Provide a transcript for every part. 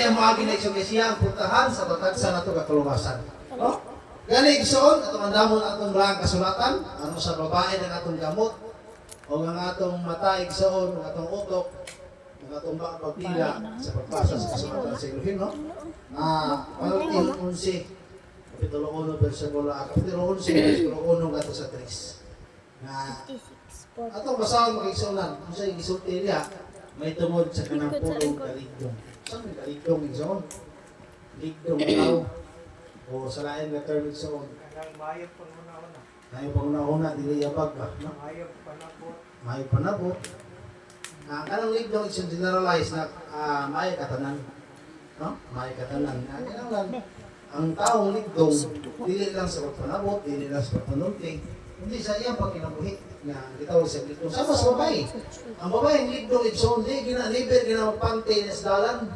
ang mga ginaiksyon kay siya ang puntahan sa tatagsa na ito kaluwasan. No? Gani igsoon, atong andamon atong lang kasulatan, ano sa babae ng atong gamot, o ang atong mata igsoon, ang atong utok, ang atong pagpila sa pagbasa sa kasulatan sa Elohim, no? Manutin 11, Kapitulo 1, versikulo 1, gato sa 3. Na atong basahon mag-igsunan, kung siya igisulti niya, may tungod sa kanang pulong kaligdong. Saan may kaligdong igsoon? Ligdong tao. O sa lain na term igsoon. Kanang mayog pang una-una. Mayog pang una-una, dili yabag ba? No? Mayog panabot. Mayog panabot. Kanang ligdong igsoon generalize na mayog katanan. No? Mayog katanan. Kinanglan, ang taong ligdong, dili lang sa pagpanabot, dili lang sa pagpanunting, hindi sa iyang pagkinabuhi na gitawag sa ligdong. Sama sa babae. Ang babae ang ligdong igsoon, di ginaliber, ginamagpante na sa dalan.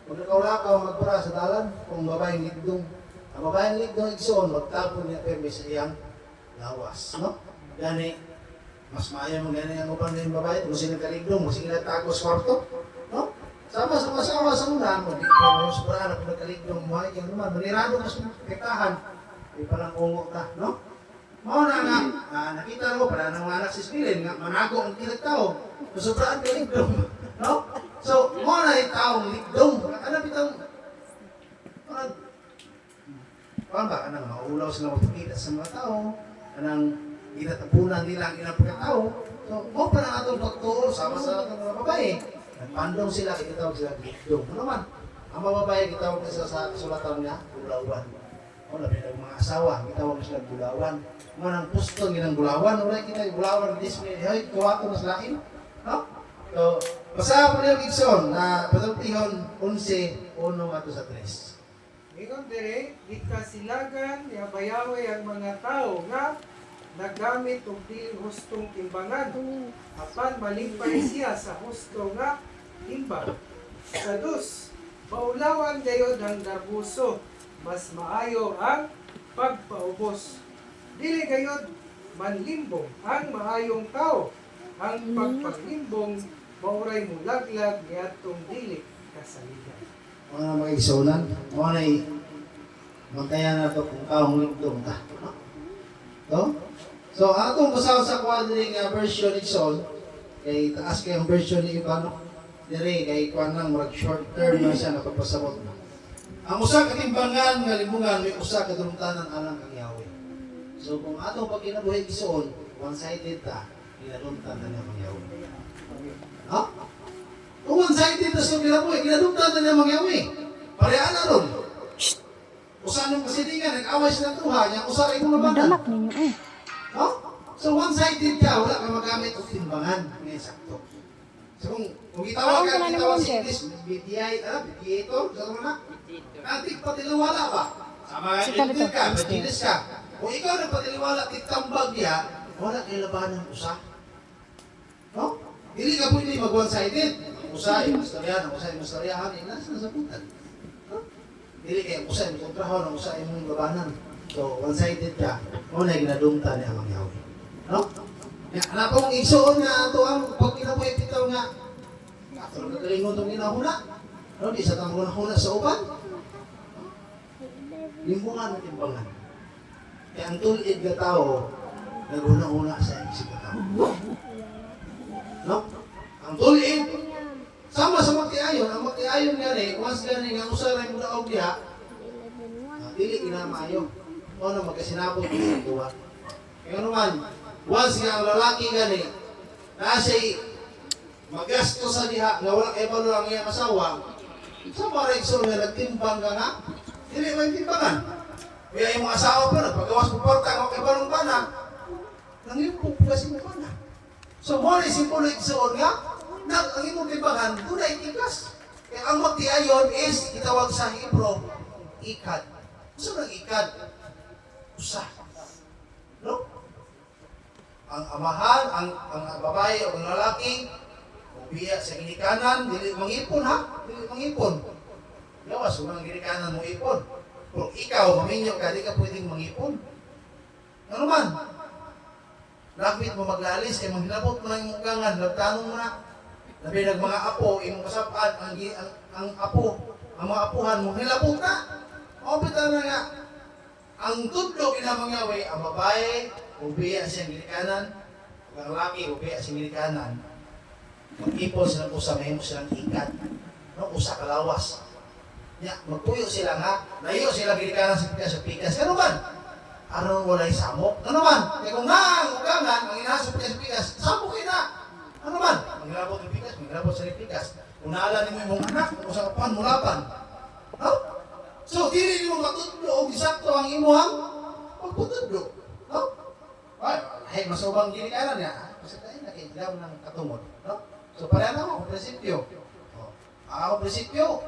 Magkakaulakaw, magpura sa dalan, kung babae ang ligdong. Ang babae ang ligdong igsoon, magtapon niya permi sa iyang lawas. No? Gani, mas maayo mo gani ang upang ng babae, kung sila kaligdong, kung sila tago sa kwarto. No? Sama-sama sa una, mo di ko yung sobrang kung nagkaligdong mo, yung naman, manirado mas kitahan, ay palang ungo ka, no? Mao na nga, nakita ko, para nang anak si Spilin, nga manago ang kinagtao, sobrang kaligdong, no? So, mao na yung taong ligdong, ano bitang, paano ba, kanang maulaw sila magpakita sa mga tao, kanang ginatapunan nila ang ilang pagkatao, so, mao pa na atong pagtuol, sama sa mga babae, nagpandong sila, kitawag sila ligdong. Ano man, ang mga babae, kitawag nila sa sulatan niya, gulawan. O, labi ng mga asawa, kitawag sila gulawan. Mga nang pusto, ginang gulawan, wala kita gulawan, display, hey, kuwato na sa lain. No? So, basahan po niyo Gibson na patutihon 11, 1 ato sa 3. Ingon dire, ikasilagan ni Abayawe ang mga tao nga nagamit og di hustong timbangan. Apan malimpay siya sa husto nga timbang. Sa dus, maulawan gayod ang darbuso, mas maayo ang pagpaubos. Dili gayod manlimbong ang maayong tao. Ang pagpaglimbong mauray mulaglag niadtong dili kasaligan. Mga na mga igsunan, mga na magkaya na ito kung taong ligdong ta. No? So, atong basaw sa quadring version igsoon, kay taas kay ang version ni Ibano, dire kay kuan lang mag short term na siya napapasabot na. Ang usa ka timbangan nga limbungan may usa ka dulumtanan alang kang Yahweh. So kung atong pagkinabuhi igsoon, one-sided ta, ginadumtan na niya ang Yahweh. Ha? Kung one-sided ta sa kinabuhi, ginadumtan na niya ang Yahweh. Pareha na ron. Usa nung kasilingan, nag-away sila tuha, niya usa rin mong labanan. Damak ninyo eh. No? So one-sided ka, wala ka magamit o timbangan. Ngayon, sakto. So kung itawag ka, itawag sa English, mediator, sa mga antik patiliwala ba? Sa mga engineer ka, maginis ka. Kung ikaw na patiliwala, titambag niya, wala kayo labanan usa. No? Hindi ka pwede mag one-sided. Usa, yung mastoryahan, usa, yung mastoryahan, nasa nasabutan. No? Hindi kayo usa, yung kontrahon, usa, yung labanan. So, one-sided ka, muna yung ginadumta niya ang Yahweh. No? Anak kong igsoon nga ito ang pag pinabuhay bitaw nga. Katulad na kalingon itong ginahuna. No, di sa tamang huna sa uban. Limbungan at timbangan. Kaya ang tulid na tao, naguna-una sa isip na tao. No? Ang tulid, sama sa magtiayon. Ang magtiayon nga rin, once gani nga usaray mo na og diha, dili ginamayo. O na magkasinabot sa duwa. Kaya naman, once nga ang lalaki gani, na siya'y magasto sa diha, nga wala kay balo ang iyang asawa, sa marigso nga nagtimbang ka nga, hindi mo yung timbangan. Kaya yung mga asawa pa, nagpagawas mo porta, kung kay balong pana, nangyupog kasi mo pana. So, mo rin simbolo igsoon nga, ang imong timbangan, tunay tigas. Kaya ang magtiayon is, itawag sa Hebrew, ikad. Gusto nang ikad? Usa. No? Ang amahan, ang babae o ang lalaki, ubiya sa ginikanan, dili mangipon ha? Dili mangipon. Lawas, kung ang ginikanan mo ipon. Kung ikaw, maminyo ka, di ka pwedeng mangipon. Ano man? Lakbit mo maglalis, kaya maghilabot mo ng ugangan, nagtanong mo na. Labi ng mga apo, imong kasapaan, ang apo, ang mga apuhan mo, hilabot na. Maupita na nga. Ang tudlo kinamangyawi, ang babae, ubiya siyang gilikanan, ang lalaki, ubiya siyang gilikanan, mag-ipon silang usa, mahimo silang ikat. No, usa kalawas. Ya, magpuyo sila nga, layo sila gilikanan sa pikas. Ano man? Aron walay samok. Ano man? Kaya kung nga, ugangan, ang inasap sa pikas, samok kayo na. Ano man? Manglabot ng pikas, manglabot sa pikas. Kung naalala mo yung anak, kung sa kapan, mulapan. No? So, dili mo matudlo, isakto ang imuhang magputudlo. No? Ay, masubang gilikanan niya. Kasi tayo nakikilaw ng katungod. No? So, pareha na ako, prinsipyo. Ako, prinsipyo.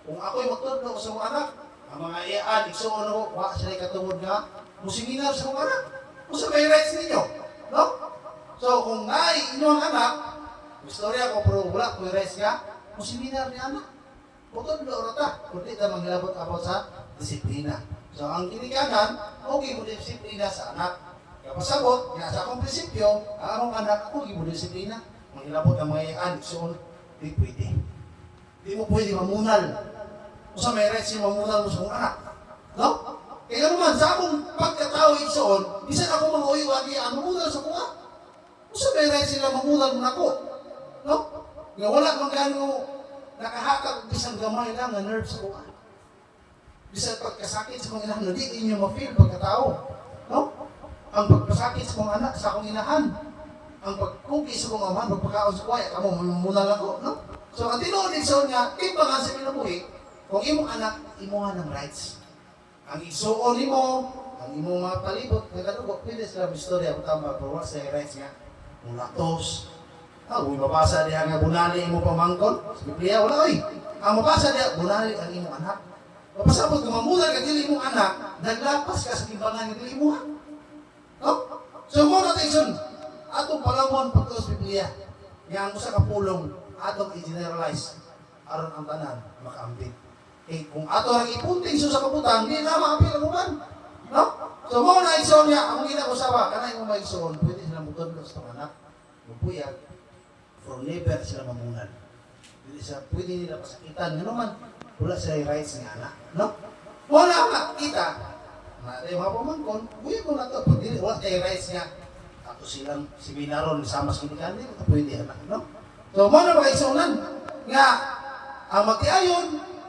Kung ako'y magtudlo sa mga anak, ang mga iaan, iksoon ako, wala sila katungod nga, musiminar sa mga anak. Kung sa may rights ninyo. No? So, kung nai inyong anak, istorya ko, pero wala ko rights nga, musiminar ni anak. Putudlo rata, kundi na manglabot about sa disiplina. So, ang kinikanan, okay mo disiplina sa anak. Kaya pasabot, nga sa akong prinsipyo, ang akong anak, okay mo disiplina. Manglabot ang mga iaan, iksoon, di pwede. Di mo pwede mamunal. Kung sa may rights yung mamunal mo sa mga anak. No? Kaya naman, sa akong pagkatao iksoon, bisan ako mga uiwan niya, mamunal sa mga. Kung sa may rights sila mamunal mo na ako. No? Nga wala kang gano'ng nakahakak bisang gamay lang na nerves ko. Bisang pagkasakit sa mga inahan, hindi inyo ma-feel pagkatao. No? Ang pagkasakit sa mga anak, sa akong inahan. Ang pagkuki sa mga amahan, pagpakaon sa kuwaya, kamo mamunal ako. No? So, ang tinuod igsoon nga, timbangan sa pinabuhi, kung imong anak, imuha ng rights. Ang igsoon mo, ang imong mga palibot, nagkadugo, pwede sila istorya, tama, pero wala sa rights nga. Kung latos, kung mabasa diya nga, bunali mo pamangkon, sa Biblia, wala oy. Ang mabasa diya, bunali ang imong anak. Mapasabot, kung mamunal ka dili imong anak, naglapas ka sa timbangan nga dili imuha. No? So, mo natin igsoon, atong palamon pagto sa Biblia, nga ang usa ka pulong, atong i-generalize aron ang tanan makaambit. Eh, kung ato ang ipunting sa kabutang, hindi na makaambit ang uban. No? So, mo na igsoon niya, ang ginag-usawa, kanay mo maigsoon, pwede sila mutudlo sa anak, mupuyag, from never sila mamunal. Hindi siya, pwede nila pasakitan. Ano man, wala sila yung rights ng anak. No? Wala ka, kita, na mga pamangkon, puyag ko na ito, pag hindi, wala yung rights niya, ato silang seminaron, sama sa kinikan, hindi ko pwede anak. No? So, mo na makaigsunan nga ang magtiayon,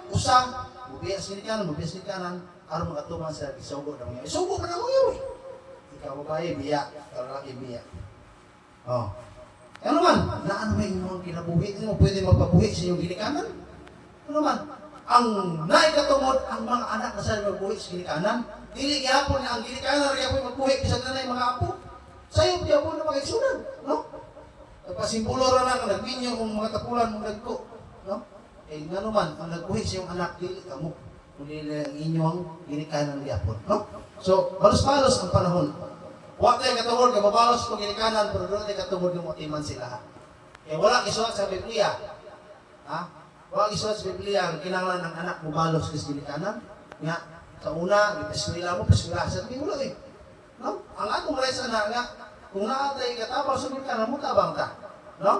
usang, mubiyas kinikanan, aron makatuman sa isugo ng mga. Isugo pa na mo yun. Ikaw babae, biya. Ikaw lalaki, biya. Oh. Ano man, na ano may inyong kinabuhi, hindi mo pwede magpabuhi sa inyong ginikanan. Ano man, ang naikatungod ang mga anak na sa magbuhi sa ginikanan, dili gyapon na ang ginikanan, kaya po magbuhi sa nanay mga apo. Sa'yo, gyapon na makaigsunan. No? Nagpasimpulo ra lang, nagbinyo kung mga tapulan mong nagko. No? Eh, nga naman, ang nagbuhi sa iyong anak, dili ka mo. Kundi ang inyong ginikanan ng yapon. No? So, balos-balos ang panahon. Huwag tayo katungod, mabalos itong ginikanan, pero doon tayo katungod yung matiman sila. Eh, wala isulat sa Biblia. Ha? Wala isulat sa Biblia, ang kinanglan ng anak mo balos sa ginikanan. Nga, sa una, ipeskwila mo, peskwila sa tingin mo lang eh. No? Ang atong rights na nga, kung naatay katabang sa ginikanan, mutabang ka. No?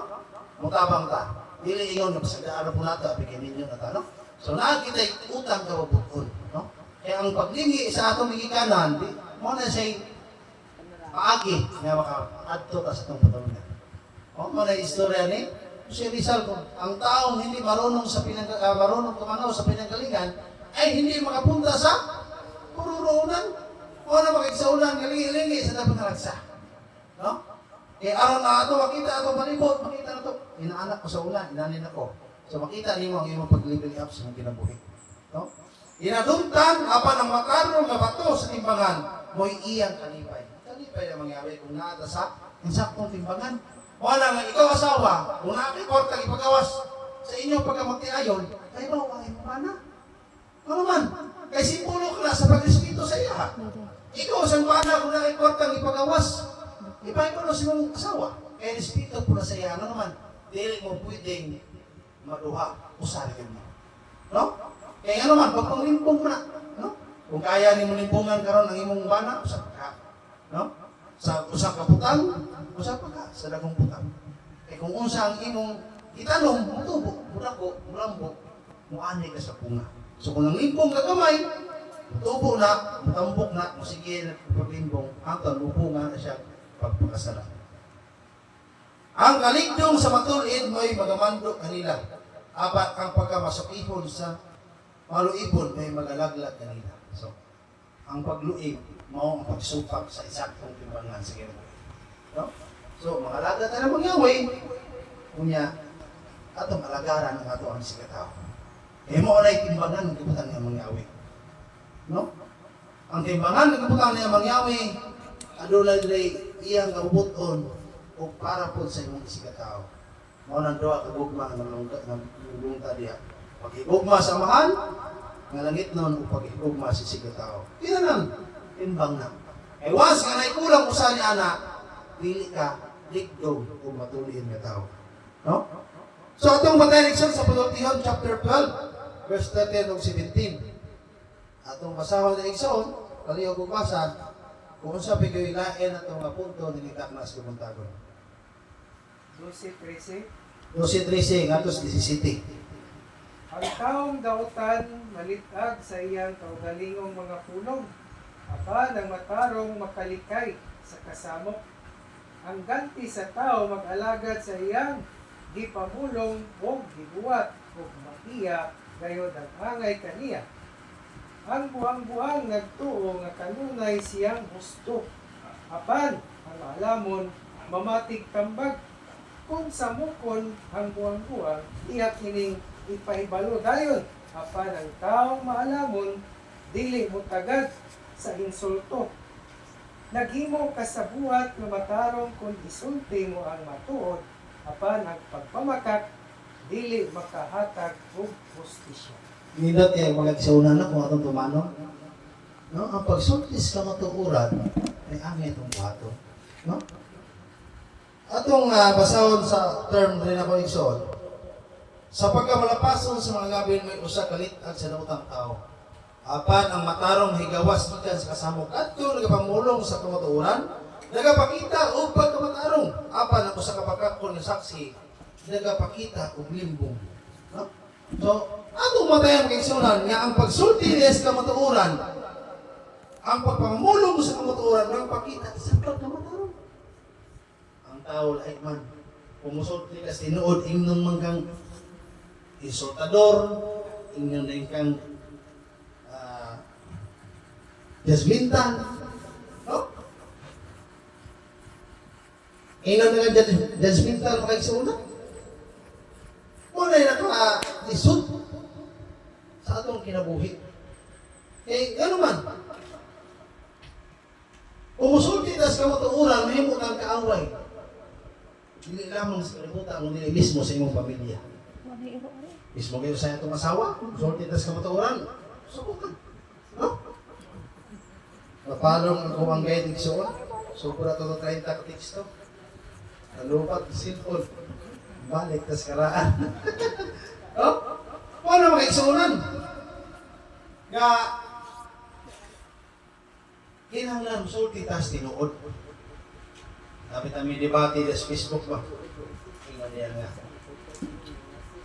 Mutabang ka. Dili ingon na pasagdaan po nato, bigyan ninyo na ta, no? So, nakakita yung utang kawabuton, no? Kaya ang paglingi sa atong ginikanan, mo na siya paagi nga maka-adto ka sa itong patuloy. O, mo na istorya ni si Rizal, ang taong hindi marunong marunong tumanaw sa pinanggalingan, ay hindi makapunta sa pururunan. O na makikisaunan, galingi-lingi sa dapat nalagsa. No? Eh, aron na ito, makita ito, malibot, makita na ito. Inaanak ko sa ulan, inanin ako. So, makita niyo ang iyong pag-living up sa mga kinabuhi. No? Inadumtan, apan ang makarong na bato sa timbangan, mo'y iyang kalipay. Kalipay na mangyari kung naata sa insaktong timbangan. Wala nga, ikaw asawa, kung nakikort kang ipagawas sa inyong pagkamagtiayon, kayo ba huwag mo mana? Ano man? Kay simbolo ka na sa pag-respeto sa iya. Ikaw, sang mana kung nakikort kang ipagawas, iba'y mo na si mong asawa. Kaya respeto po na sa iya. Ano naman? Dili mo pwedeng maduha, usarin mo. No? Kaya ano man, pag panglimpong mo na. No? Kung kaya ni mo limpungan karon ang imong bana, usap ka. No? Sa usap ka putang, usap ka sa dagong putang. Eh kung unsa ang imong itanong, mutubo, murako, mulambo. muanay ka sa punga. So kung nanglimbong ka kamay, tubo na, mutambok na, musige na paglimbong, hanggang lupunga na siya pagpakasala. Ang kaligdong sa matulid mo'y magamando kanila. Apat ang pagkamasukihon sa maluipon may magalaglag kanila. So, ang pagluib, mao ang pagsupak sa isaktong timbangan sa Ginoo. No? So, makalaga tayo ng Yahweh, kunya, atong alagaran ang ato ang sikataw. Eh mo na timbangan ng kibutan ng mga Yahweh. No? Ang timbangan ng kibutan ng mga Yahweh, adunay iyang kabubuton o para po sa imong sikataw. Mao nang duha ka gugma ng lungta diha. Pagigugma sa mahal, nga langit nun o pagigugma sa sikataw. Tinanan, timbang na. Eh once nga naikulang usa ni ana, dili ka ligdog o matulin nga tao. No? So atong mataynikson sa Pulutihon chapter 12, verse 13 ug 17. Atong basahon na igsoon, kaliyo kong basa, kung sa pigoy lain atong nga punto nilitak na sa kumuntagon. 12:13. 12:13 ngatos 17. Ang taong dautan malitag sa iyang kaugalingong mga pulong, apan ang matarong makalikay sa kasamok. Ang ganti sa tao mag-alagad sa iyang gipamulong o gibuwat o makiya gayod ang angay kaniya. Ang buang-buang nagtuo nga kanunay siyang husto. Apan ang alamon mamatig tambag. Kung samukon ang buang-buang, iyak hining ipahibalo dayon. Apan ang taong maalamon, dili mo tagad sa insulto. Naghimo ka sa buhat nga matarong kung isulti mo ang matuod, apan ang pagpamakak, dili makahatag og hustisya. Nindot kay mga igsoon na kung atong tumano. No, ang pagsultis ka matuuran ay angay itong buhaton. No? Atong basahon sa term rin ako igsoon. Sa pagkamalapason sa mga gabin may usa kalitag sa daotang tao. Apan ang matarong higawas gikan sa kasamok adto nagapamulong sa kamatuoran, nagapakita og pagkamatarong. Apan ang usa ka pagkakon nga saksi nagapakita og limbong. No? So, atong matayan kaysunan nga ang pagsulti sa kamatuoran, ang pagpamulong sa kamatuoran nagapakita sa pagkamatarong. Ang tao lahi man pumusulti ka sa tinuod ingnon man kang insultador, ingnon na kang judgmental, no? Ingnon na nga judgmental makaigsuuna. Muna yung naka-lisod sa atong kinabuhi. Eh, gano'n man. Umusulti na sa kamatuuran, mahimo kang kaaway. Hindi lamang sa kalibutan, kundi mismo sa imong pamilya. Mismo kayo sa itong asawa, umusulti na sa kamatuuran, subukan. No? Napalong ako ang guide igsoon. Sobra to 30 ka teksto. Nalupat, cellphone. Balik, tas karaan. Oh? Paano mga igsuunan? Nga, kinahanglan sulti tas tinuod. Dapat kami debate sa Facebook ba? Tingnan niya nga.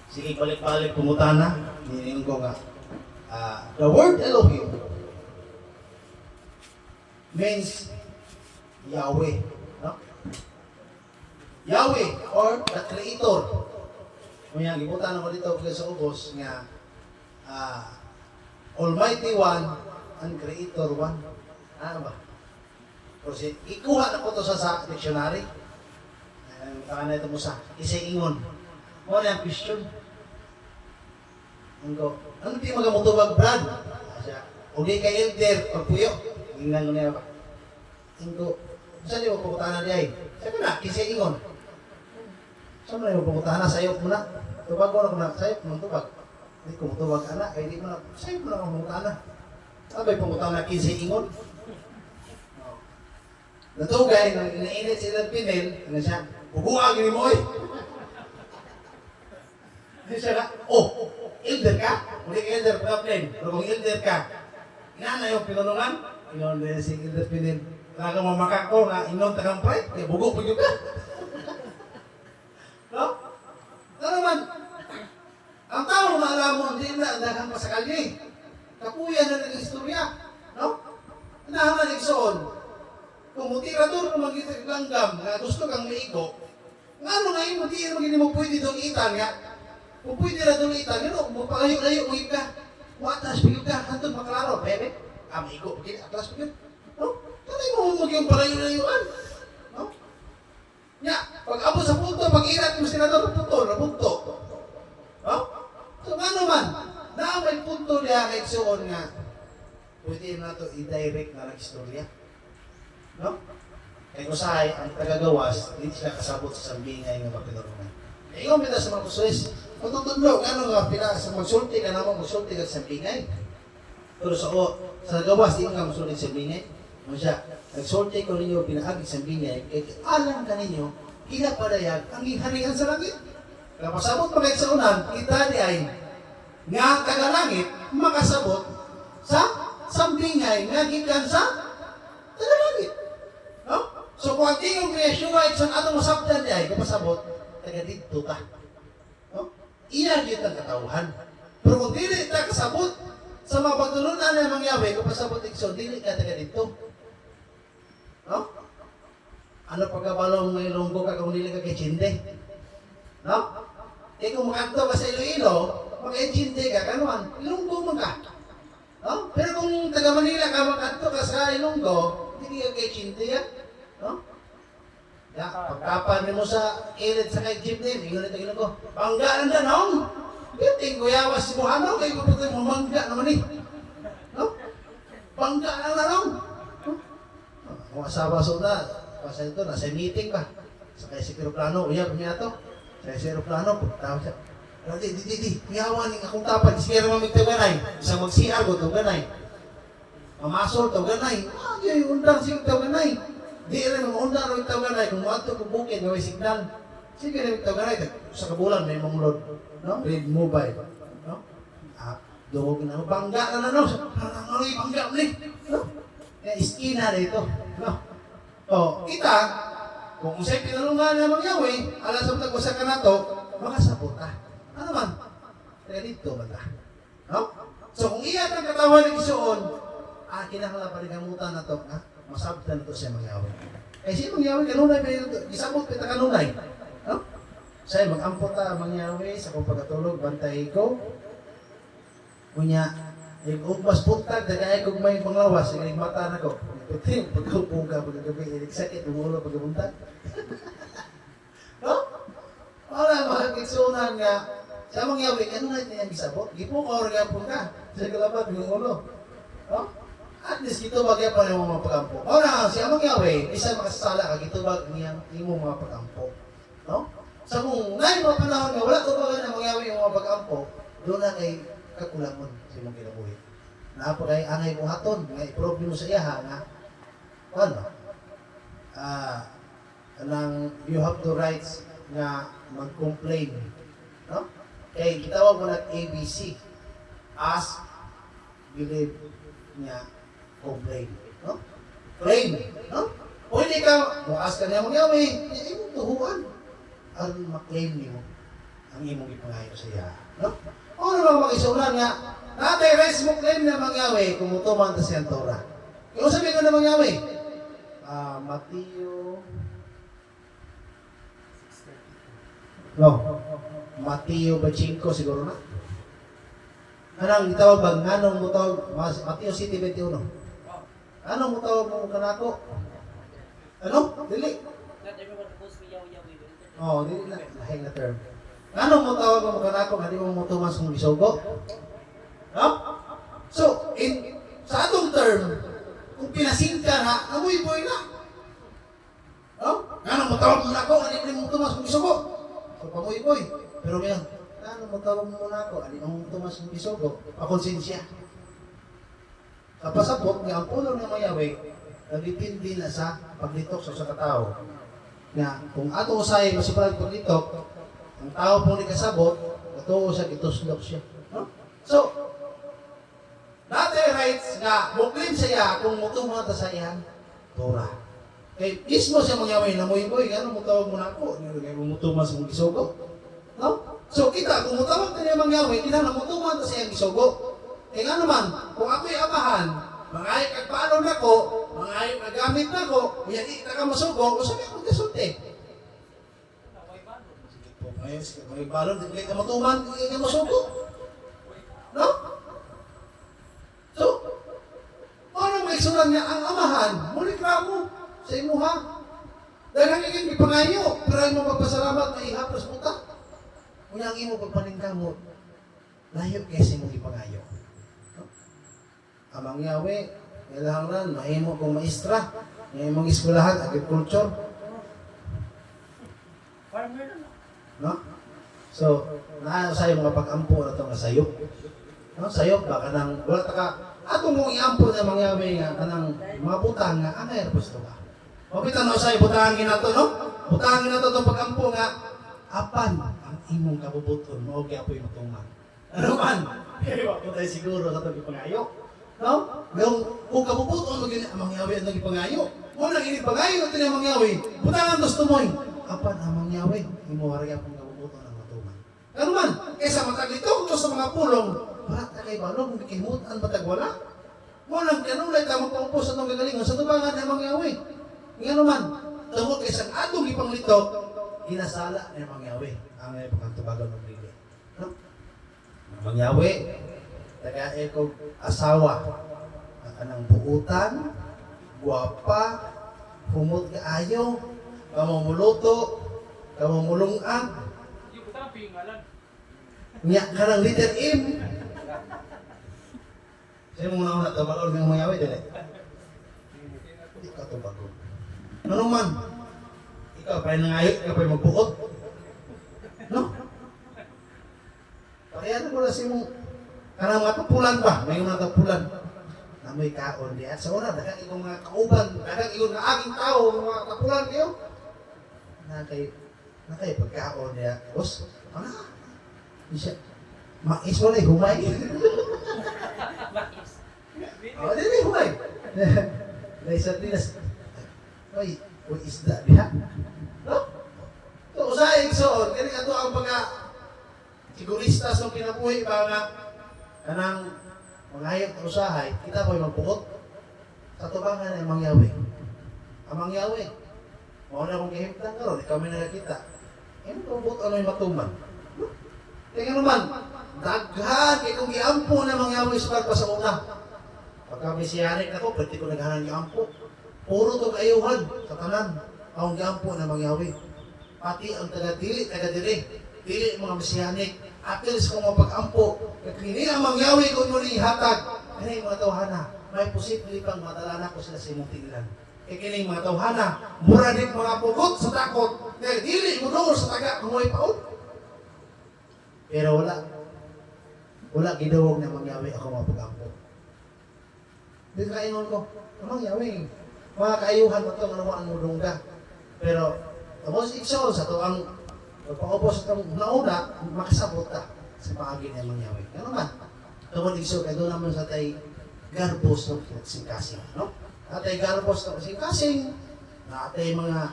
Sige, balik-balik pumutana. Ninin ko nga. The word Elohim means Yahweh. No? Yahweh or the Creator. Kaya gibutan ako dito pagka sa ubos nga Almighty One and Creator One. Ano ba? Kasi ikuha na ko to sa dictionary. Baka na ito mo sa isa-ingon. Mo na ang question. Ano di magamutubag Brad? Okay kay Elder, pagpuyo. Ingnan ko niya ba? Ingko, saan yung pagputana niya eh? Sabi na, isa-ingon. Saan mo na yung pagputana? Sayop mo na. Tubag ko na sayop mo, tubag. Hindi ko tubag ka na, kaya hindi mo na, sayop mo na kung pagputana. Sabay pagputana, isa-ingon. Natugay, nang inainit si Elder Pinel, ano siya? Bubuang ni mo eh. Hindi siya ka, oh, Elder ka? Hindi ka Elder, problem. Pero kung Elder ka, inana yung pinulungan, inon din si Elder Pinel. Talaga mamakak ko na inon takang pride, kaya bugo po juga. No? Ano naman? Ang tao ayaw maalamon, di na daghang pasakali. Kapuya na ng istorya. No? Nahaman igsoon. Kung motirador naman kita langgam na gusto kang maigo, nga ano nga yun, di naman mo pwede doon itan nga. Kung pwede na doon itan, yun, magpalayo-layo mo ka. Watas, bigyo ka, hantun maklaro, bebe. Maigo, begini, atlas begini. No? Tanay mo mo yung palayo-layuan. No? Nya, pag abot sa punto, pag irat yung senador, punto. No? So, ano man, na may punto niya kay Suon nga, pwede na ito i-direct na istorya. No? Kaya kung sahay, ang tagagawas, hindi sila kasabot sa sambingay ng mapinarungan. Kaya ikaw minta sa mga kusulis, matutundlo, ano nga, magsulti ka naman, magsulti ka sa sambingay. Pero sa gawas, di nga magsulti sa sambingay. Ano siya, nagsulti ko ninyo, pinaagig sa sambingay, kaya alam ka ninyo, kinapadayag ang harihan sa langit. Kaya pasabot pa kayo sa unan, kita di ay, nga tagalangit, makasabot sa sambingay, nga gikan sa tagalangit. No? So kung ang tingong kreasyon ay sa atong masabdan di ay, kapasabot, taga dito ka. No? Iya dito ang katauhan. Pero kung dili ta kasabot, sa mga pagtulunan na mangyawi, kapasabot ikso, dili ka taga dito. No? Ano pagkabalong may lunggo ka kung dili ka kay Chinde? No? Eh kung makanto ka sa Iloilo, mag-Chinde ka, kanuan, Ilonggo mo ka. No? Pero kung taga Manila ka, makanto ka sa Ilonggo, hindi ka kay Chinde ya. No? Ya, pagkapan mo sa kilid sa kay Jeepney, ingon ito ginoo ko. Bangga na nong. Biting ko yawas si Mohano kay ko putay mo mangga naman ni. No? Bangga na nong. Ang asawa suda, pasal ito nasa meeting ba. Sa kay si Plano, uyab niya to. Sa si Plano, pagtaw siya. Di, iyawan ng akong tapad, siya naman magtaganay. Isang mag-CR ko, taganay. Mamasol, taganay. Yung undang siya taganay. Di rin mga undang rin taganay. Kung mato ko bukid, may signal. Sige rin taganay. Sa kabulan, may manglod. No? Read mobile. No? Doog na. Bangga na no? Ano yung bangga mo no? Kaya iskina rito. No? O, kita, kung sa'yo pinalungan na mangyawi, alas ang tagwasa ka na to, makasabot ka. Ano man? Kaya dito ba ta? No? So kung iya ang katawan ng isuon, kinakala pa rin kamutan na to, masabtan na to siya mangyawi. Eh siya mangyawi, kanunay, isabot kita kanunay. No? Sa'yo mag-ampot ta mangyawi, sa kong pagkatulog, bantay ko. Kunya, yung ubas puntag, dagay kong may panglawas, yung mata na ko. Puting, pagkapuga, pagkagabi, sakit, umulo, pagkapuntag. No? Wala, mga kiksunan nga, sa mangyawi, ano na ito yung isabot? Gipo ka, orga po ka, sa kalabat, yung ulo. No? At least, ito bagay pa rin mga pag-ampo. Wala, siya mangyawi, isa makasasala ka, ito bagay yung mga pag-ampo. No? Sa kung na yung mga panahon nga, wala ito bagay na mangyawi yung mga pag-ampo, doon na kay kakulangon sa mong kinabuhi. Naapa kay angay mo haton, nga i-prove mo sa iya nga, ano? You have the rights nga mag-complain. No? Kaya gitawag mo ng ABC. Ask, believe, nga, complain. No? Claim. No? Pwede ka, kung ask ka niya magyawi, imong tuhuan. Ang maklaim niyo, ang imong ipangayo sa iya. No? O naman mag-isunan nga, natay res mo claim na mangyawi kung mutuman ta siyang Torah. Kung sabihin ko na mangyawi, Mateo 5 siguro na. Anong itawag ba? Anong mo tawag? Mateo City 21. Anong mo tawag mo kanako? Ano? Dili. Dili na. Lahay na term. Anong mo tawag mo kanako? Hindi mo mo tumas kung isugo? No? So, sa atong term, kung pinasin ka na, amoy-boy na. No? Anong mo tawag mo nako? Hindi mo tumas kung isugo? So, pamoy-boy. Pero ngayon, ano mo tawag mo na ako? Ano ang tumas ng isugo? Pakonsensya. Kapasabot nga ang pulo ng mayawi, nagitindi na sa paglitok sa katao. Nga, kung ato usay masipag paglitok, ang tao pong kasabot, ito sa ituslok siya. No? So, dati rights nga, muklim siya kung mutumata sa iyan, Torah. Kaya mismo siya mangyawin na mo boy, ano mo tawag mo na ako? Kaya mutumas mong isugo? No? So kita, kung mutawag na niya mangyawi, kinahanglan mutuman ta siyang isugo. Eh nga naman, kung ako'y amahan, mangayag kag paalon nako, mangayag kag gamit nako, iya di ta ka masugo, kung sabi akong kasulti. Sige po, ngayon, sige po, balon, di ka matuman, di ka masugo. No? So, ano may sulan niya ang amahan, muli kramo sa imuha. Dahil ang iyong ipangayo, pero ay mo magpasalamat, may ihapos mo ta. Kung yung imo pagpaningkamot, layo kasi mong ipangayo. No? Amang yawe, kailangan mahimo kong maestra, may mong eskwelahan, agriculture. No? So, naa sa mga pag-ampo na ito nga sayop. No? Sayop ba kanang wala ta ka atong mong iampo na mangyawe nga kanang mga butang nga anay ra gusto ka. Mabitan na usay butahan ginato no? Butahan ginato tong pag-ampo nga apan ang imong kabubuton mao gyud matungan. Ano man? Pero ko tayo siguro sa tong ipangayo. No? Kung kabubuton mo gini ang mangyawe ang ipangayo. Mo nang ini pangayo ito ang mangyawe. Butangan gusto mo. Apan ang mangyawe imo wari akong kabubuton ang matungan. Ano man? Kaysa matagito ko sa mga pulong ba't na kay balong, kimutan matag wala? Walang kanulay ka magpaupos sa itong kagalingan sa tubangan ng mangyawi. Nga naman, tungkol kay isang atong ipanglito, inasala ng mangyawi. Ang pagkantubagan ng bili. No? Mangyawi, tagae ko asawa. Ang kanang buutan, guwapa, humot ka ayaw, kamamuluto, kamamulungan. Yung butang pingalan. Niya ka ng letter M. Sino mo na tabalol ng mayawi dili? Hindi ka tabalol. Ano man? Ikaw pa nangayot, ikaw pa magbuot. No? Parehan mo na si mong kanang mga tapulan ba? May mga tapulan. Na may kaon di. At sa una, dagang ikong mga kauban, dagang ikong nga aking tao, mga tapulan kayo. Na kayo pagkaon niya. Boss, ano? Isa, mais mo na humay. Oh, di humay. Dahil sa tinas, ay, isda diha. No? So, usahay igsoon, kaya nga ito ang mga sigurista sa kinabuhi ba nga kanang mangayot na usahay, kita ko'y magpukot sa tubangan ng mangyawi. Ang mangyawi, mauna kong kahimtang karon, ikaw may nakakita. Ano kung buto ano yung matuman? Tingnan naman, daghan kay kung giampo na mangyawi sa pa sa una. Pagka mesiyanik ako, pwede ko naghanan giampo. Puro to kaayuhan sa tanan. Ang giampo na mangyawi. Pati ang taga-dili, taga-dili. Dili mga mesiyanik. At least kung mapag-ampo, kini ang mangyawi kung mo ihatag. Kaya yung mga tawhana, may posible pang madalana ko sila sa imong tinglan. Kaya kini mga tawhana, mura din mga pugot sa takot. Kaya dili mo doon sa taga kung may paon. Pero wala gidawog na mangyawi ako mapag-ampo. Di kainon ko, mangyawi. Mga kaayuhan mo ito, ano mo ang mudungga. Pero, tapos ikso sa ito ang pagpakupos sa itong nauna, makasabot ka sa paagi ng mangyawi. Ano man? Tapos ikso, kaya doon naman sa tay garbos ng singkasing. No? Atay garbos ng singkasing, na atay mga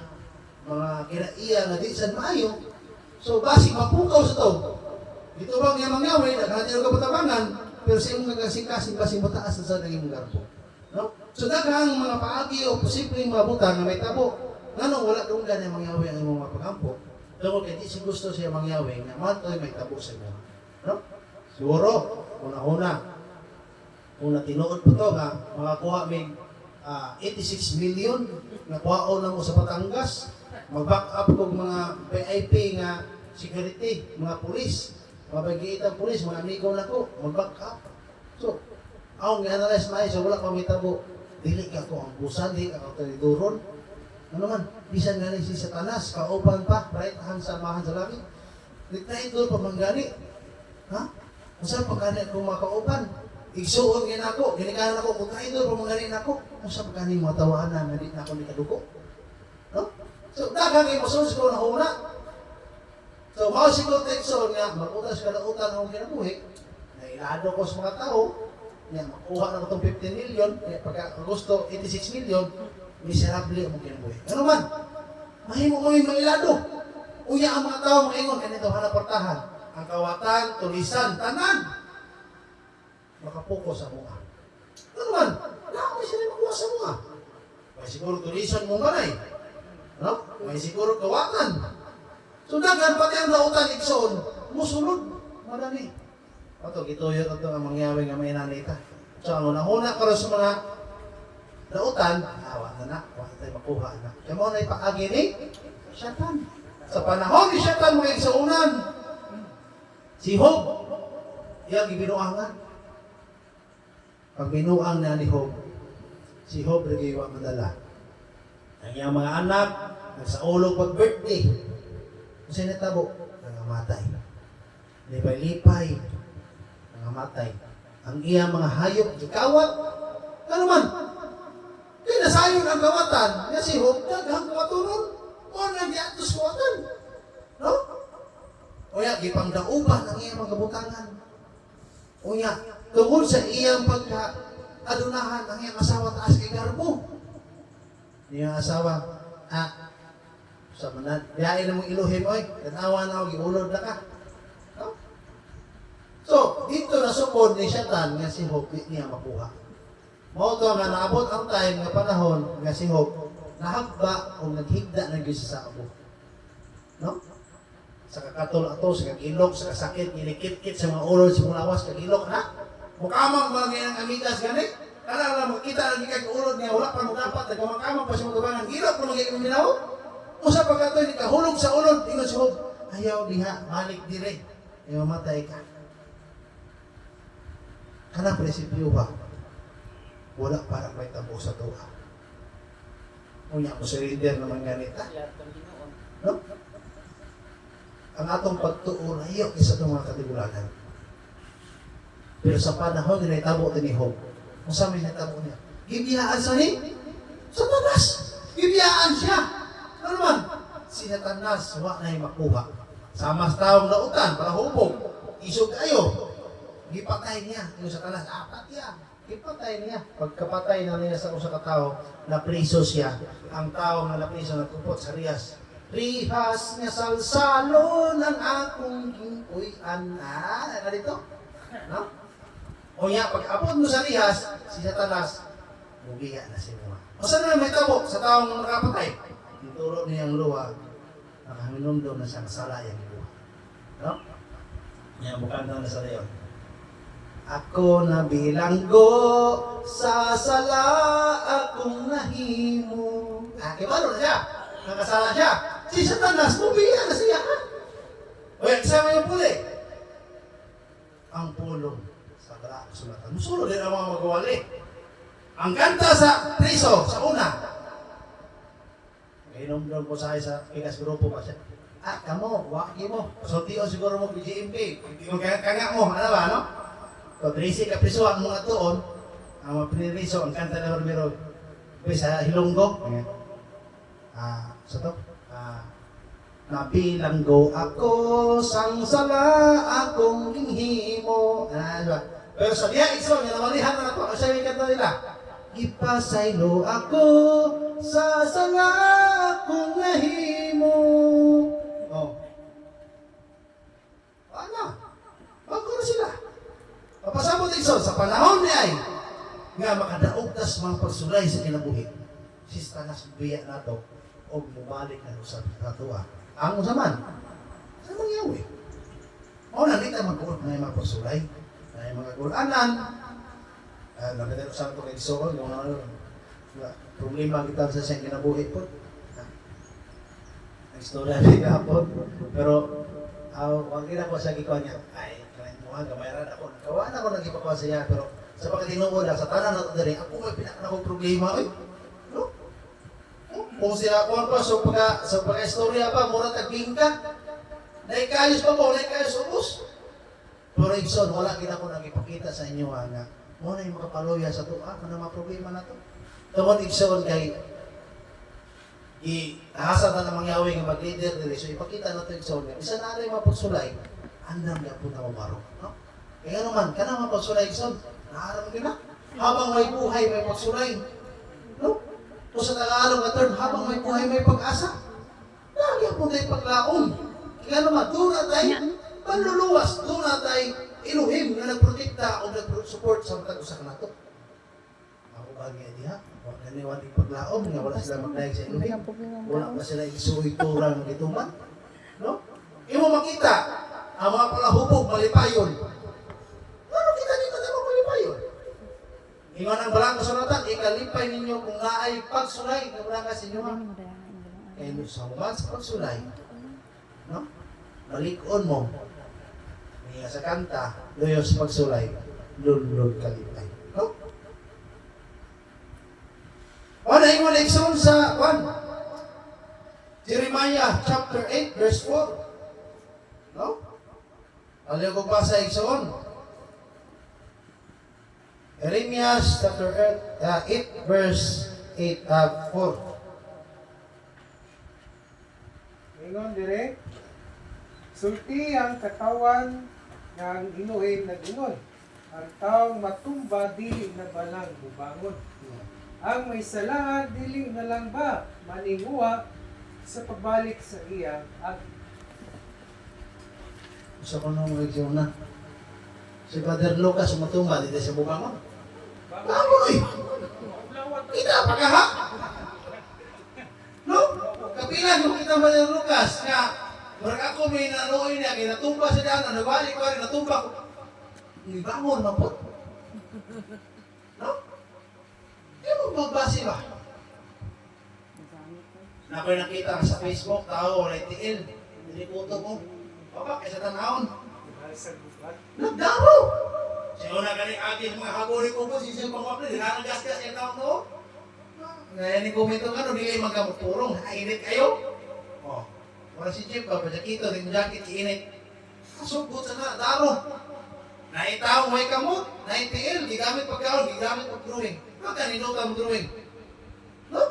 kinaiya na di sa maayo. So, basig mapukaw sa ito. Dito bang yung mangyawi, naghatin ang kapatabangan, pero sa iyong nagkasing-kasing basing mataas na sa naging garbo. No? So, daghang mga paagi o posibleng mga butang na may tabo, nga wala doon ganyan mangyawi ang imong mapag-ampo, doon kaya di siya gusto siya mangyawi, nga matoy may tabo sa mga. No? Siguro, una-una, una tinuod po ito nga, makakuha may 86 million, nakuhaon na mo sa Batangas, mag-back up kong mga VIP nga security, mga pulis, mabagit ang pulis, mga amigo na ko, mag-back up. So, ako nga-analyze na so wala pa may tabo. Dili ka ko ang busan, dili ka ko taliduron. Ano man, bisan nga si Satanas, kauban pa, right hand samahan sa langit. Diktahin doon pa manggani. Ha? Masa pagkani ako makauban? Igsuon nga ako, ginikanan ako, diktahin doon pa manggani na ako. Masa pagkani mga tawaan na, hindi na ako ni kadugo. No? So, dagang emosos ko na una. So, mga siguro tekson nga, mag-utas ka na utang akong kinabuhi, nailado ko sa mga tao, nga, makuha na ko itong 15 million, kaya pagka gusto 86 million, miserable akong kinabuhi. Ano man, mahimo mo yung mailado. Uya ang mga tao, maingon, ganito, hanaportahan. ang kawatan, tulisan, tanan. Makapokus sa mga. Ano man? Naman sila makuha sa mga. May siguro tulisan mong ganay. No? May siguro kawatan. So dagan pati ang lautan igsoon, musulod. Madani. Ato, gituyo ito ang mangyawi nga may nanita. So ang una-una karon sa mga lautan, awa na, wala tayo makuha na. Kaya mo na ipaagi ni Syatan. Sa panahon ni Syatan, mga igsuunan, si Job, iyang ibinuangan. Pag binuang na ni Job, si Job nagiwa madala. Ang iyang mga anak, nagsaulog pag-birthday. Kasi natabo, nangamatay. Lipay-lipay, nangamatay. Ang iyang mga hayop, ikawat, ano man, kinasayon ang kawatan, niya si Job, daghang kawatunon, o nag-iatos kawatan. No? O yan, ipangdauban ang iyang mga butangan. O yan, tungkol sa iyang pagka-adunahan ang iyang asawa taas kay Garbo. Iyang asawa, sa manan, biyain na mong iluhim, oy, tanawa na ako, giulod na ka. No? So, dito nasupod ni Syatan nga si Job, di niya makuha. Mao to nga naabot ang time nga panahon nga si Job nahagba o naghigda na gyud sa abo. No? Sa kakatol ato, sa kagilok, sa kasakit, ilikit-kit sa mga ulod, sa mga lawas, kagilok, ha? Mukamang mga ganang amigas gani. Kana lang makita ang gikag ulod niya, wala pa mo dapat, nagmakamang pa siya magabangan, gilok na magiging minaw. Usa pa ka to, di ka hulog sa ulod, ingon si Job, ayaw diha, balik dire, ayaw matay ka. Kanang prinsipyo ba? Wala parang may tabo sa tuwa. Unya mo surrender naman ganita. No? Ang atong pagtuon ay iyo isa itong mga katigulangan. Pero sa panahon na itabo ni Job, kung saan may natabo niya, gibiyaan sa Satanas. Gibiyaan siya. Ano naman? Si Satanas, wala na yung makuha. Sama sa taong lautan, para hubog. Isog kayo. Gipatay niya. Yung Satanas, apat yan. Ipatay niya. Pagkapatay na niya sa usa ka tao, napriso siya. Ang tao na napriso, nagkupot sa rihas. Rihas niya salsalon ang akong gingkuyan. Ano dito? No? O nga, pag-abot mo sa rihas, si Satanas, mugiya na si Noah. O saan na may tabo sa taong nakapatay? Ituro niya ang luha, nakaminumdum na siyang sala yung luha. No? Yan, bukan na sa leon. Ako na bilanggo, sa sala akong nahimo. Kibalo na siya. Nakasala siya. Si Satanas, mubiya na siya. O yan, kasama yung puli. Ang pulong sa bara sulatan. Musulo din ang mga magawali. Ang kanta sa priso, sa una. Inom-nom ko sa Pikas Grupo pa siya. Kamo, waki mo. Pasuntiyo siguro mo PGMP. Kanga mo, ano ba, no? So, Tracy Capriso, ang mga tuon, ang mga piniriso, ang kanta na Barbero, sa Hilonggo. Sa to? Nabilanggo ako, sang sala akong hinghimo. Pero sa diya, iso, yung namalihan na ito, kasi may kanta nila. Ipasaylo ako, sa sala akong nahimo. Oh. Ano? Bago na sila. Papasabot iso, sa panahon niya ay nga makadaugtas mga pagsulay sa kinabuhi. Si Satanas biya na ito o bumalik na sa katuwa. Ang usaman, sa mangyawi. O nalita mag-uot na yung mga pagsulay, na yung mga kulanan. Nakita ko sa ito kay Isoon, yung problema kita sa siyang kinabuhi po. Nagstorya rin kapon. Pero, wag rin ako sa gikuha niya. Ay, gamayran ako. Nagawa na ako nag-ipakuha sa iya. Pero sa pagkatinuod lang, sa tanan na ito dali, ako may pinakakong problema. No? Kung sila ako pa, so pagka-istorya pa, mura tagling ka. Naikayos pa mo, naikayos ubos. Pero Ibson, wala kita ko nag-ipakita sa inyo nga. Muna yung makapaluya sa ito. Ano mga problema na ito? Tungkol Ibson kay ihasa na ng mangyawi ng mag-leader nila. So ipakita na ito Ibson. Isa na rin mapagsulay. Andam niya po na mamarok. No? Kaya naman, ka na mapagsulay, son. Naharap ka na. Habang may buhay, may pagsulay. No? O sa Tagalog na term, habang may buhay, may pag-asa. Lagi po tayo paglaong. Kaya naman, dura tayo. Panluluwas, doon natay iluhim nga nagprotekta o nag-support sa matag usa ka nato. Ako ba nga diha? Wa ganiwan di paglaom nga wala sila magdayeg sa iluhim. Wala pa sila isuoy turang gituman. No? Imo makita ang mga palahubog malipayon. Ano kita dito sa malipayon? Ingon ang barang kasulatan, ikalipay ninyo kung naay pagsulay ng barang sa inyo. Kaya mo sa umat sa pagsulay. No? Balikon mo. Niya sa kanta, loyo sa pagsulay, lulod kalipay. No? O, naingon Exon sa 1. Jeremiah chapter 8, verse 4. No? Ano yung pagbasa Exon? Jeremiah chapter 8, verse 4. Ingon dire, sulti ang katawan ng inuhin na gingon. Ang taong matumba dili na balang bubangon. Ang may salahan dili na lang ba maninguha sa pagbalik sa iya at Gusto ko nung reaksyon na. Si Brother Lucas matumba dito sa bubangon. Bangon eh! Kita pa ka ha? No? Kapilan kung kita Brother Lucas nga marag ako may naluoy niya, kinatumba sa daan, nabalik ko rin, natumba ko. Hindi bangon na po. No? Hindi mo magbasi ba? Na ako'y nakita sa Facebook, tao, wala itiin. Hindi puto ko. Baba, kaysa tanahon. sa gubat. Nagdaro! Siya na galing agis mga habuli ko po, sisil pang wapli, nanagasgas yung taon ko. Ngayon ni komento nga, dili magkamutulong, nainit kayo. Oh, wala si Jeff, papajakito, yung jacket, init. Kasugot sa na, daro. Naitaw, may kamot, naintiil, gigamit pagkaon, gigamit pag-drawing. Magkanino ka drawing? No?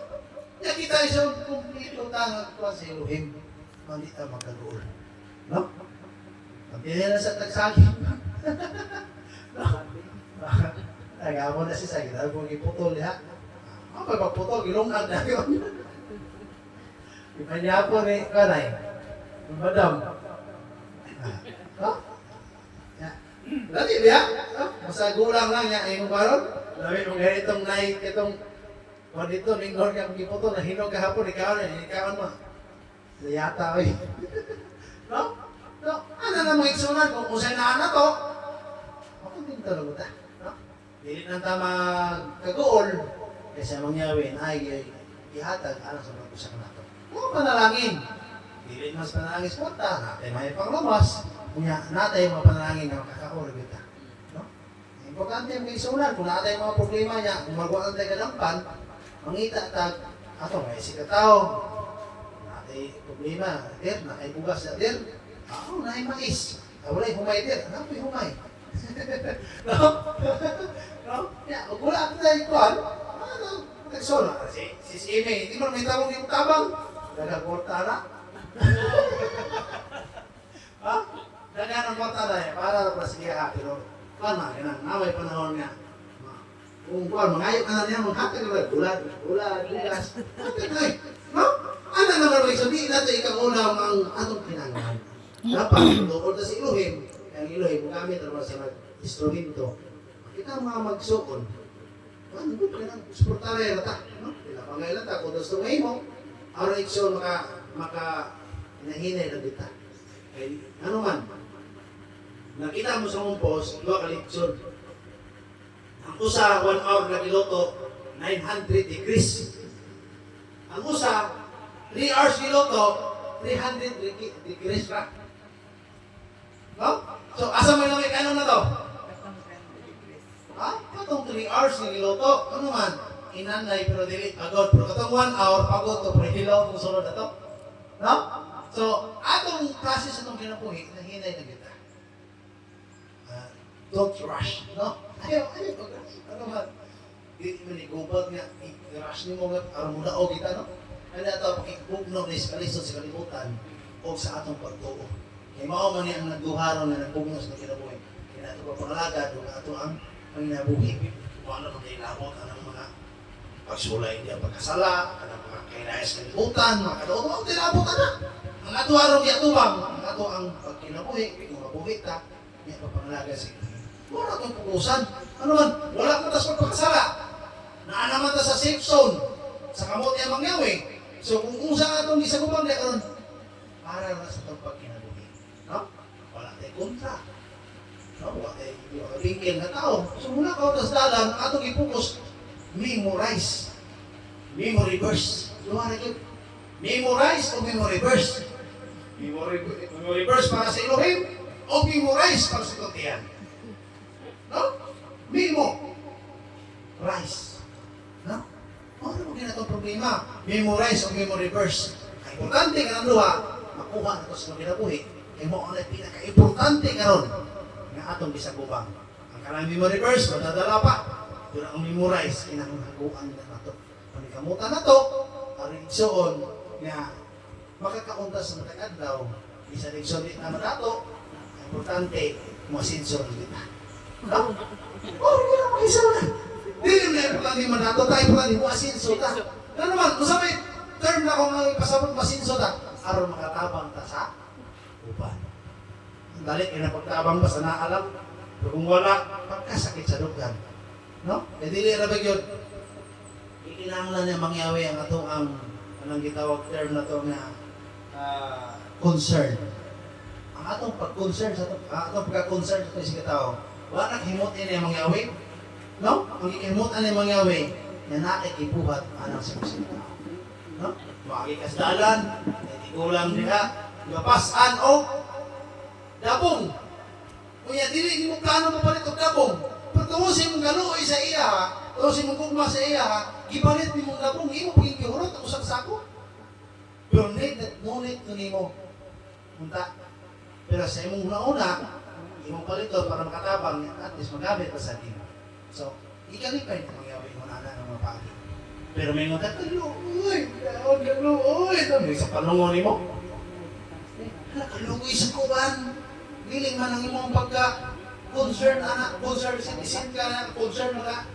Nakita siya kung ilutangan ko sa Elohim, mali ka magkaroon. No? Pagpili na sa tagsagi. No? Nagamo na si Sagi, dahil kung iputol niya, ang pagpaputol, ilungag na yun. Ipanya po ni Kanay, yung madam. No? Dati biya, masagulang lang niya, yung baron. Dami mong ganitong night, itong kung dito, lingkod ka magiputol, nahinog kahapon, ikaw mo. Layata, oy. No? No? Ano na mga iksunan, kung usay na to, ako din talaga ta. No? Dili nang tama kagool, kasi mangyawin, ay, ihatag, ano sa mga kusa ka na to. Kung panalangin, dili mas panalangin sa kwarta, natin may panglamas, natin yung mga panalangin na makakaul kita. No? Importante yung iksunan, kung natin yung mga problema niya, kung magwaan tayo kadampan, mangita tag ato may sikataw natay problema der na ay bugas na der na ay mais walay humay der ano may humay no no ya wala tayo kuan ano nagsola si Ime hindi mo may tabang yung tabang daga porta na ha daga ng porta na para para siya pero kana ganang naway panahon nga kung kuwan, mangayok ka na niya, maghatag ka ba? Bulan, bigas. Hatag na eh. No? Ano naman rin, sabihin natin ikaw ulam ang atong pinangahan. Dapat, doon na si Elohim. Ang Elohim, gamit naman sa mag-instrumento. Kita mga magsuon. Ano ba ka nang suportare na ta? No? Pinapangailan ta, kung gusto ngayon mo, araw ikson maka hinahinay na kita. Ano man, nakita mo sa mong post, dua kalitson. Ang usa, 1 hour na giloto, 900 degrees. Ang usa, 3 hours giloto, 300 degrees ra. No? So, asa mo yung ano na to? Ha? Katong 3 hours na giloto, ano man? Inanay, pero dili, pagod. Pero katong 1 hour, pagod to, pero hilaw kung sunod na to. No? So, atong klase sa itong kinapuhi, nahinay na kita. Don't rush, no? Ayaw, ano man, di manigubat nga, i-rush ni mo nga, para muna o kita, no? Ano ito, pakikugno na iskalisod sa kalibutan o sa atong pagtuo. Kaya mao man ang nagduharon na nagpugno sa kinabuhi. Kaya ito pa pangalagad, o ato ang panginabuhi. Kung ano pag kailamot, anong mga pagsulay niya pagkasala, anong mga kainayas kalibutan, mga kadoon, ang tinabot na. Ang ato arong yatubang, ang ato ang pagkinabuhi, kung mabuhi ta, niya papangalaga sa ito. Wala itong pukusan. Ano man, wala ka tas pagpakasala. Naanaman ta sa safe zone, sa kamot niya mangyawi. So kung saan atong gisagubang niya karon, para na sa itong pagkinabuhi. No? Wala tayo kontra. No? Wala tayo bingkil na tao. So mula ka tas dalan, ang atong ipukus, memorize. Memory verse. Lumahan ito. Memorize o memory verse? Memory verse para sa Elohim o memorize para sa Totian? No? Memo. Rise. No? Ano mo gina itong problema? Memorize o memory verse? Ang importante ka ng luha, makuha na ito sa mga kinabuhi. Kaya mo ang pinaka-importante karon nga atong bisagubang. Ang kanang memory verse, madadala pa. Ito na ang memorize, kinanghaguan na ito. Panikamutan na ito, ang igsoon nga makakaunta sa matag adlaw, isa rin sulit na madato, ang importante, masinson kita. No? Hindi na mag-isa na. Hindi na importante madato, tayo importante, masinson ta. Ano naman, kung sabi, term na kung ipasabot masinson ta, aron makatabang ta sa uban. Ang dali, pagtabang ba sa naalam, pero kung wala, pagkasakit sa dugan. No? E dili na ba yun? Ikinanglan niya mangyawi ang atong anong gitawag term na to nga concern. Ang atong pag-concern sa atong pagka-concern sa ito si katao, wala nakahimot niya mangyawi. No? Ang ikimutan niya mangyawi, na nakikibuhat anang sa mga tao. No? Makikasdalan, natigulang niya, gapasan o dabong. Kunya, dili mo plano mo palit o dabong. Pagkamusin mong galuoy sa iya, tusin mong gugma sa iya, gipalit ni mong dabong, imo paging kihurot ang usang sako. Pero ngunit ni mo. Munta. Pero sa imong una-una, imong palito para makatabang, at least magamit pa sa din. So, ikalipay na mangyawin mo na ng mga pagi. Pero may mga uy, ito sa palungon ni mo. Kalugoy sa kuban. Giling man ang imong pagka-concern, anak, concern, citizen ka na, concern ka.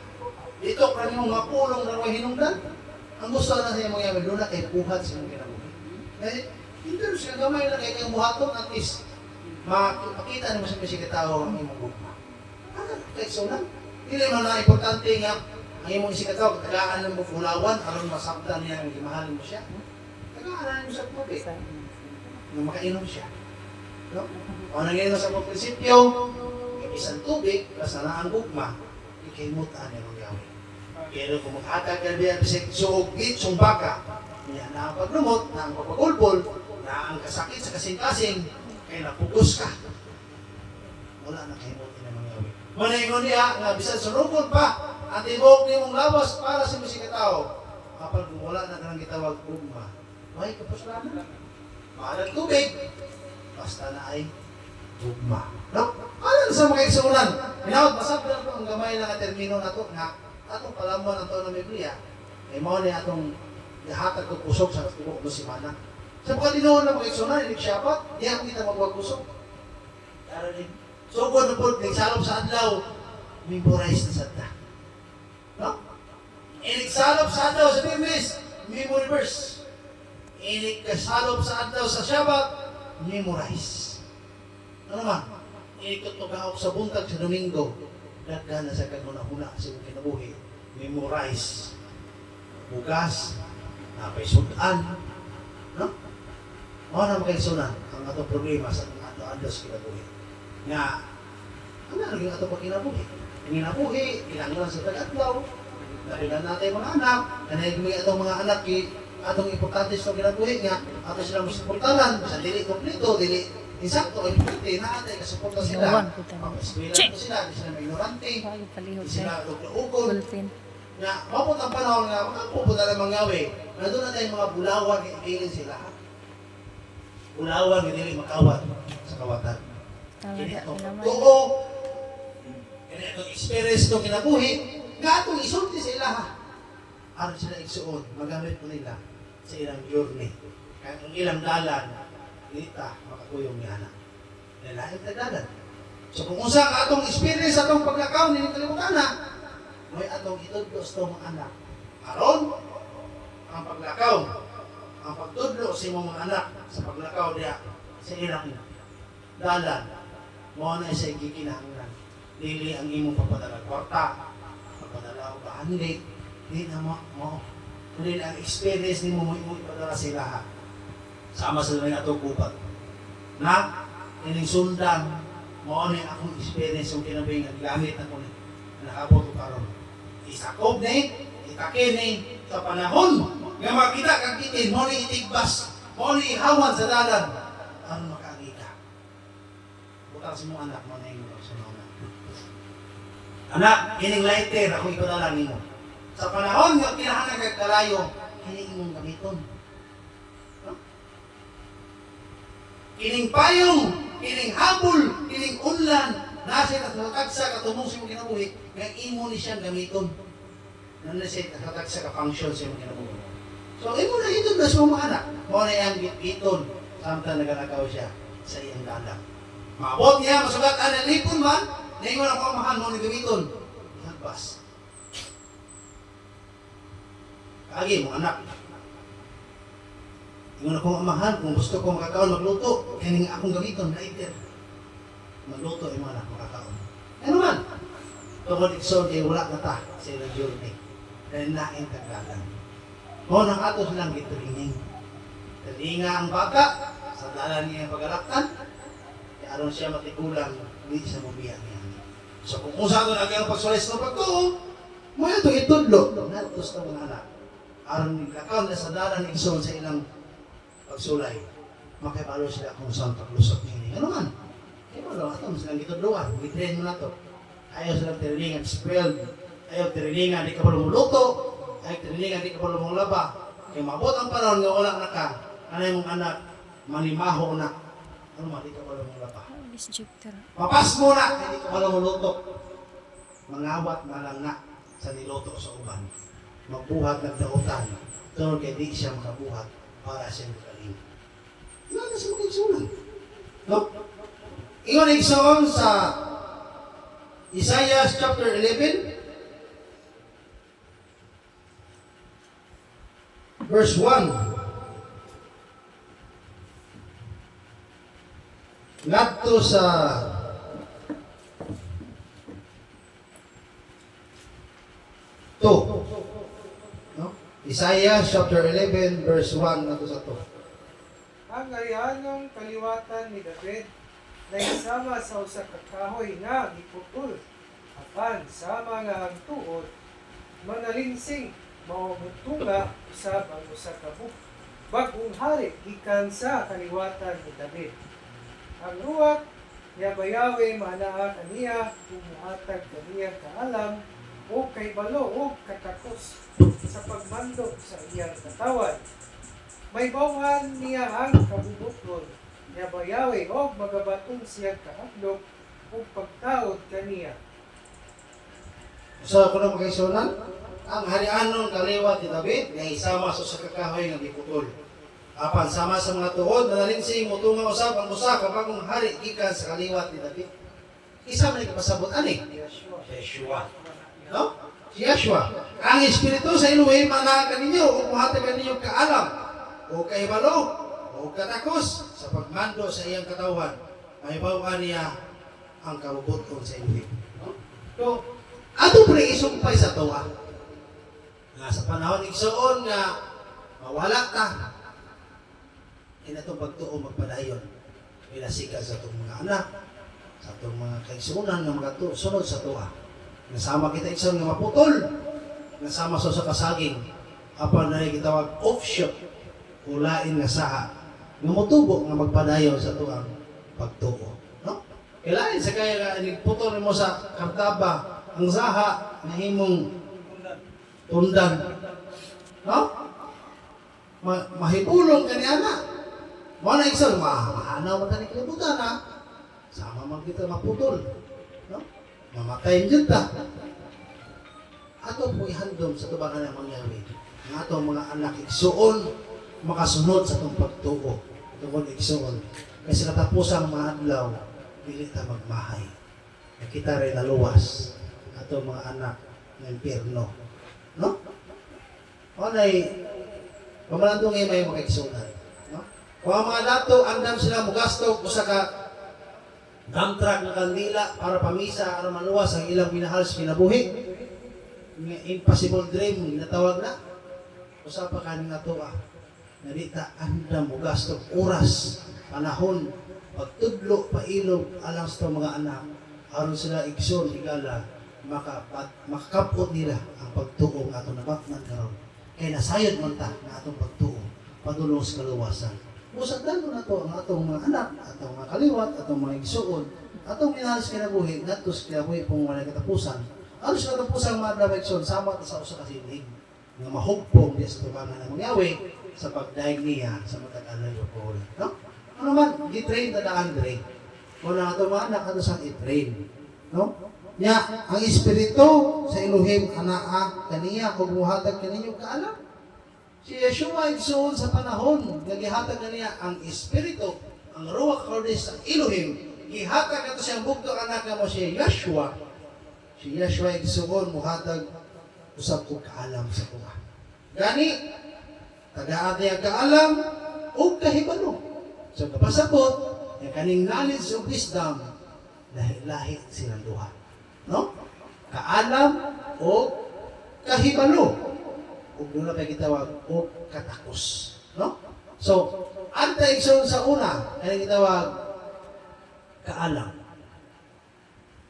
Dito, karami mong mapulong na hinungdan. Ang gusto na siya mangyawin, doon na kayo buhat sa mong kinabuhi. Eh, hindi rin siya gamay na kayo kayong buhaton, at least, makita naman sa mga tao ang imong gugma. Ano, kahit so lang. Hindi naman na importante nga, ang imong isikataw, tagaan ng bufulawan, aron masaktan niya ang imahalin mo siya. Tagaan mo sa tubig. Nang makainom siya. No? O nangyayari sa mga prinsipyo, isang tubig, plus na ang gugma, ikimutan niya ang gawin. Pero kung maghatag ka biya bisig suog gitsong baka, niya na ang paglumot, na ang pagpagulbol, na ang kasakit sa kasing-kasing, kaya napugos ka. Wala na kayo mo tinamangyawi. Manaingon niya, nga bisan sunugod pa, ang tibok niya mong labas para sa musika tao. Kapag wala na ka ng gitawag gugma, may kapuslanan. Maalang tubig, basta na ay gugma. No? Ano sa mga igsuunan? Minawad, masabda po ang gamay na termino na ito nga atong palamuan ang taon ng Biblia. Ay mo na atong lahatag ko pusok sa tibok ng simana. Sa pagkalinuon ng mga igsuunan, ilig siyapat, di ako kita magwag-pusok. So, kung ano po, nagsalop sa adlaw, memorize na sa ta. No? Inigsalop sa adlaw sa Biblis, memory verse. Inigsalop sa adlaw sa Shabbat, memorize. Ano man? Inikotugahok sa buntag sa Domingo, daghan na sa kanuna-una sa mga kinabuhi, memorize. Bugas, napay sudan. No? Mga na makaisunan ang atong problema sa ato-ato sa kinabuhi. Nga, ano naging ato pa kinabuhi? Ang kinabuhi, kinanglan sa tagatlaw, nabilan natin mga anak, nanayagmay atong mga anak, atong importante sa kinabuhi nga, ato silang masuportanan, sa dili kompleto, dili insakto, importante, naatay, kasuporta sila. Pag-eskwela ko sila, di sila may ignorante, di sila ugol. Nga, mapot ang panahon nga, makapupunta ng mangyawi, na doon na tayong mga bulawan, iilin sila. Bulawan, hindi makawat sa kawatan. Oo, kaya itong experience itong kinabuhi, nga itong isulti sa ilaha. Aron sila igsuon, magamit po nila sa ilang journey. Kaya ang ilang dalan, kita, makakuyong ni anak. Nalahin tagalan. So kung usang atong experience, atong pagkakaw, hindi kalimutan na, may atong itudlos itong mga anak. Aron, ang paglakaw, ang pagtudlo sa imong mga anak sa paglakaw diya sa ilang dalan, mo na sa gikinahanglan. Dili ang imong papadala kwarta, papadala og bahanlit, di na mo. Dili ang experience nimo mo imong ipadala sa ilaha. Sama sa mga ato kupat. Na ining sundan mo ni akong experience yung kinabing gamit ako ni nakabot ko karon. Isakob ni, itakin ni sa panahon nga makita kang kitin mo ni itigbas, mo ni ihawan sa dalan. Ano makakita? Butang sa mga anak mo na yung sa mga anak. Anak, ining lighter ako ipadala nimo. Sa panahon nga kinahanglan kay kalayo, kini imong gamiton. Kining payong, kining habol, kining unlan, nasa nakatagsa katumong sa imong kinabuhi, nga imo ni siyang gamiton. Nasa nakatagsa ka function sa imong kinabuhi. So, imo na ito na sa mga anak. Mo na iyang biton, samtang nagalakaw siya sa iyang dalang. Maabot niya, masugat ang lipon man, na imo na pamahan mo ni gamiton. Nagbas. Kagi mo anak. Ingon akong amahan, kung gusto ko makakaon magluto, kining akong gamiton, lighter. Magluto yung mga anak makakaon. Ano man? Tungkol ikson, wala na ta sa ilang journey. Dahil nain kagalang. O nang ato silang gitulining. Talinga ang bata, sa dalan niya pagalaktan, kaya aron siya matigulang, hindi siya mabiyak niya. So kung sa ato naging pagsulis ng pagtuo, mo ito itudlo. Natos na mga anak. Aron niglakaw na sa dalan ikson sa ilang pagsulay, makibalo sila kung saan paglusot niya. Ano man? Ibalo, ito, silang gitudluan. Gitrain mo na ito. Ayaw silang tirilingan, spelled. Ayaw tirilingan, di ka pala muluto. Ayaw tirilingan, di ka pala mong laba. Kaya mabot ang panahon nga wala na ka. Ano yung anak, manimaho na. Ano man, di ka pala mong laba. Papas mo na, hindi ka pala muluto. Mangawat na lang na sa niluto sa uban. Magbuhat ng dautan. Tunod kaya di siya makabuhat para siya magaling. Wala na sa mga igsunan. No? Ingon igsoon sa Isaiah chapter 11 verse 1 ngadto sa no? Isaiah chapter 11 verse 1 ngadto sa 2. Ang arianong kaliwatan ni David na isama sa usa ka kahoy nga giputol apan sama nga ang tuod manalinsing mao mutunga usab ang usa ka bagong hari gikan sa kaliwatan ni David. Ang ruwat niya bayawe manaa kaniya tumuhatag kaniya kaalam o kay balo o katakos sa pagmando sa iyang katawan. May bawhan niya ang kabubuton niya bayawe o magabaton siya kahadlok o pagtaod kaniya. So, kung mga kaisunan, ang harianon kaliwat ni David nga isama sa kakahoy nga giputol. Apan sama sa mga tuod na nalinsing mutunga usab ang usa ka bagong hari gikan sa kaliwat ni David. Isa man ikapasabot ani? Yeshua. No? Si Yeshua. Ang Espiritu sa Elohim manaka ninyo o muhatag ninyo kaalam o kahibalo o katakos sa pagmando sa iyang katawan. May bawaan niya ang kabubuton sa Elohim. No? So, ato pre isumpay sa tuwa. Nga sa panahon igsoon nga mawala ta. Inatong pagtuo magpadayon. Ilasikan sa itong mga anak, sa itong mga kaigsunan nga sunod sa tuwa. Nasama kita igsoon nga maputol. Nasama sa kasaging. Apan na gitawag offshoot. Ulain nga saha. Nga mutubo nga magpadayon sa tuwang pagtuo. No? Kailangan sa kaya nga putol mo sa kartaba ang saha na himong tundan. No? Mahipulong ka niya na. Mga na ikson, mahanaw mo tani kalibutan ha. Sama man kita maputol. No? Mamatayin dyan ta. Ato po ihandom sa tubangan ng mangyari. Ang atong mga anak iksoon, makasunod sa itong pagtuo. Itong iksoon. Kasi katapusan ang mga adlaw, pilit na magmahay. Nakita rin naluwas atong mga anak ng impyerno. No? Pamalandong ngayon may makaigsunan. No? Kung ang mga dato, andam sila mugasto, usa ka dump truck na kandila para pamisa, para maluwas ang ilang minahal sa kinabuhi. Impossible dream, natawag na. Usa pa kanin na to Narita, andam mugasto, oras, panahon, pagtudlo, pailog, alang sa mga anak, aron sila igsoon, igala, makakapot nila ang pagtuo ng atong nabatman karon. Kaya nasayod man ta na atong pagtuo, padulong sa kaluwasan. Musagdan mo na to ang atong mga anak, atong mga kaliwat, atong mga igsoon, atong minahalas kinabuhi, natos kinabuhi pong wala katapusan. Ano sa katapusan mga drama igsoon, sama ta sa usa ka sining, nga mahugpong di sa tubangan ng mangyawi sa pagdaig niya sa matag-alay o pol. No? Ano man, i-train na daan rin. Kung na ito mga anak, ano sang i-train. No? Nya, ang espiritu sa Elohim, anaa, kaniya, kung muhatag kaninyo kaalam. Si Yeshua igsoon sa panahon, nagihatag kaniya ang espiritu, ang Ruach HaKodesh sa Elohim, ihatag ito siyang bugto anak mo si Yeshua. Si Yeshua igsoon, muhatag, usap ko kaalam sa kuha. Gani, tagaan niya kaalam, o kahibalo. So, kapasabot, yung kaning knowledge of wisdom, lahi-lahi silang duha. No? Kaalam o kahibalo. O doon na kayo gitawag o katakos. No? So, anti-igsoon sa una, kaning gitawag kaalam.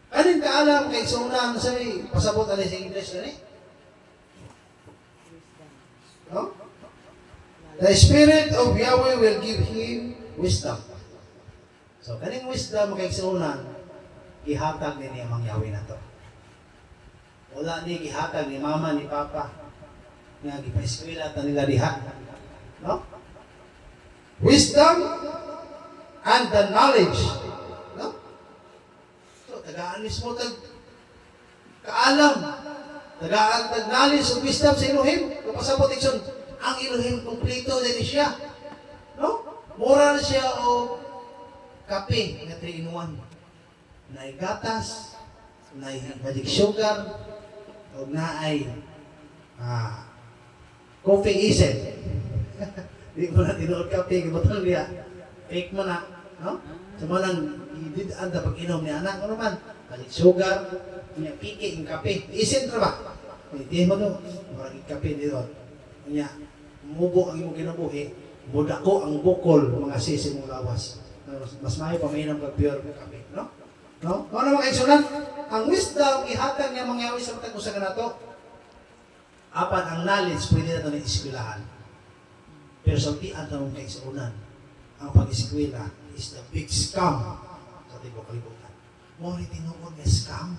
Kaning kaalam kay igsoon sabi, pasabot alin sa English gani? No? The Spirit of Yahweh will give him wisdom. So, kaning wisdom kay igsoon gihatag ni niya mangyawi na to. Wala ni gihatag ni mama, ni papa, nga gipa-eskwela ta nila diha. No? Wisdom and the knowledge. No? So, tagaan mismo tag kaalam. Tagaan tag knowledge of wisdom sa Elohim. Kapasabot ikson, ang Elohim kumplito din siya. No? Mura na siya o kape nga 3-in-1. Naay gatas, naay magic sugar, o naay coffee isip. Di mo na tinuod kape, gibatang niya. Fake mo na, no? Sa mga nang ididaan na pag-inom ni anak, ano man? Magic sugar, niya piki, yung kape. Isip na ba? Hindi mo no, marang kape dito. Niya, mubo ang imong kinabuhi, budako ang bukol, mga sisi mong lawas. Mas maayo pa mainam kag pure kape, no? No? Kung ano mga kaigsunan, ang wisdom, ihatag niya mangyawi sa matag usa kanato. Apan ang knowledge, pwede na ito na iskwilahan. Pero sa tiyan na mga kaigsunan, ang pag-iskwila is the big scam sa tibo kalibutan. Mori tinuod nga scam.